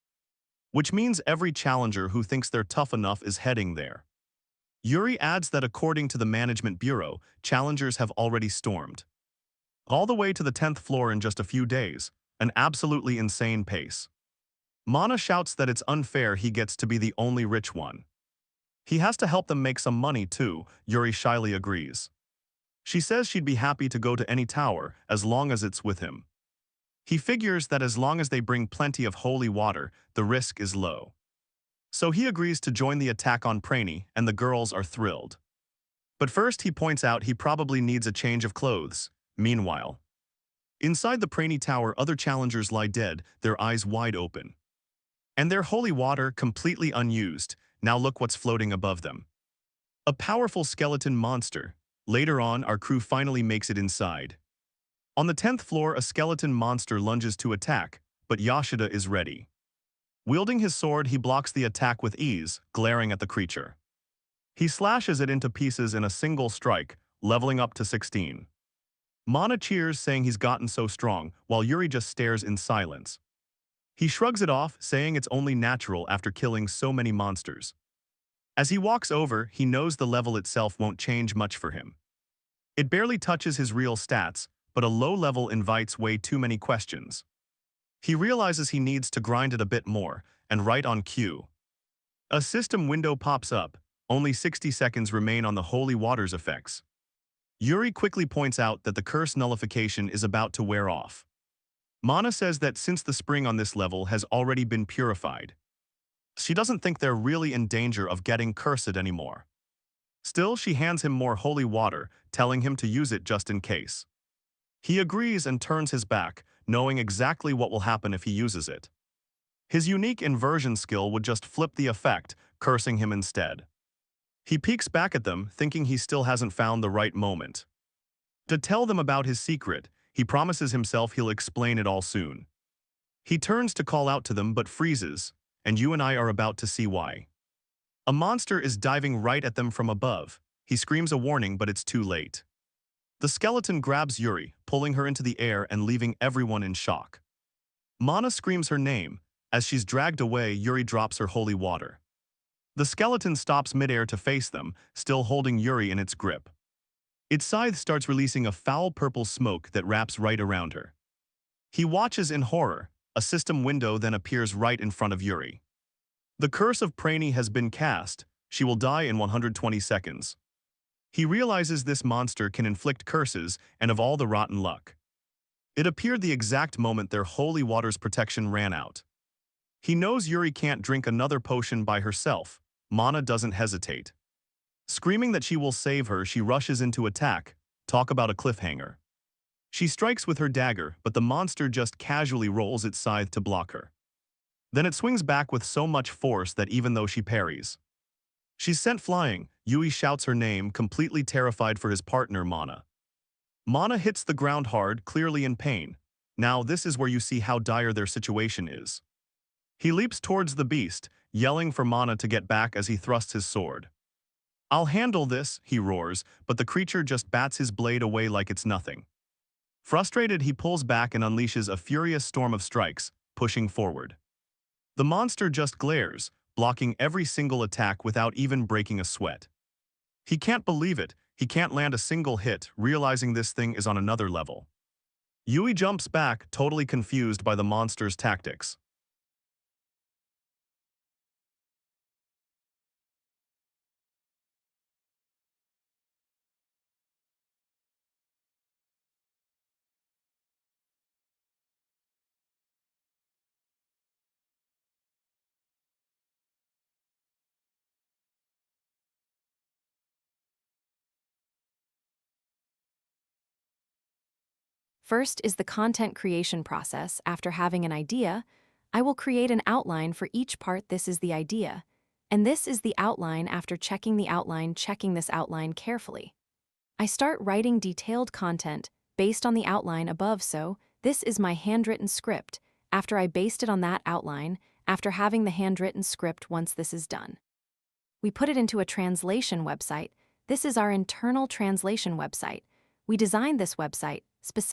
Which means every challenger who thinks they're tough enough is heading there. Yuri adds that according to the Management Bureau, challengers have already stormed all the way to the 10th floor in just a few days, an absolutely insane pace. Mana shouts that it's unfair he gets to be the only rich one. He has to help them make some money too, Yuri shyly agrees. She says she'd be happy to go to any tower as long as it's with him. He figures that as long as they bring plenty of holy water, the risk is low. So he agrees to join the attack on Praney, and the girls are thrilled. But first he points out he probably needs a change of clothes. Meanwhile, Inside the Praney Tower, other challengers lie dead, their eyes wide open. And their holy water completely unused. Now look what's floating above them. A powerful skeleton monster. Later on, our crew finally makes it inside. On the 10th floor, a skeleton monster lunges to attack, but Yoshida is ready. Wielding his sword, he blocks the attack with ease, glaring at the creature. He slashes it into pieces in a single strike, leveling up to 16. Mana cheers, saying he's gotten so strong, while Yuri just stares in silence. He shrugs it off, saying it's only natural after killing so many monsters. As he walks over, he knows the level itself won't change much for him. It barely touches his real stats, but a low level invites way too many questions. He realizes he needs to grind it a bit more, and right on cue. A system window pops up. Only 60 seconds remain on the holy waters effects. Yuri quickly points out that the curse nullification is about to wear off. Mana says that since the spring on this level has already been purified, she doesn't think they're really in danger of getting cursed anymore. Still, she hands him more holy water, telling him to use it just in case. He agrees and turns his back, knowing exactly what will happen if he uses it. His unique inversion skill would just flip the effect, cursing him instead. He peeks back at them, thinking he still hasn't found the right moment. To tell them about his secret, he promises himself he'll explain it all soon. He turns to call out to them but freezes, and you and I are about to see why. A monster is diving right at them from above. He screams a warning, but it's too late. The skeleton grabs Yuri, pulling her into the air and leaving everyone in shock. Mana screams her name. As she's dragged away, Yuri drops her holy water. The skeleton stops midair to face them, still holding Yuri in its grip. Its scythe starts releasing a foul purple smoke that wraps right around her. He watches in horror. A system window then appears right in front of Yuri. The curse of Praney has been cast. She will die in 120 seconds. He realizes this monster can inflict curses, and of all the rotten luck. It appeared the exact moment their holy water's protection ran out. He knows Yuri can't drink another potion by herself. Mana doesn't hesitate. Screaming that she will save her, she rushes into attack. Talk about a cliffhanger. She strikes with her dagger, but the monster just casually rolls its scythe to block her. Then it swings back with so much force that even though she parries, she's sent flying. Yui shouts her name, completely terrified for his partner, Mana. Mana hits the ground hard, clearly in pain. Now this is where you see how dire their situation is. He leaps towards the beast, yelling for Mana to get back as he thrusts his sword. "I'll handle this," he roars, but the creature just bats his blade away like it's nothing. Frustrated, he pulls back and unleashes a furious storm of strikes, pushing forward. The monster just glares, blocking every single attack without even breaking a sweat. He can't believe it. He can't land a single hit, realizing this thing is on another level. Yui jumps back, totally confused by the monster's tactics. First is the content creation process. After having an idea, I will create an outline for each part. This is the idea. And this is the outline. After checking the outline, checking this outline carefully, I start writing detailed content based on the outline above. So this is my handwritten script. After I based it on that outline, after having the handwritten script, once this is done, we put it into a translation website. This is our internal translation website. We designed this website specifically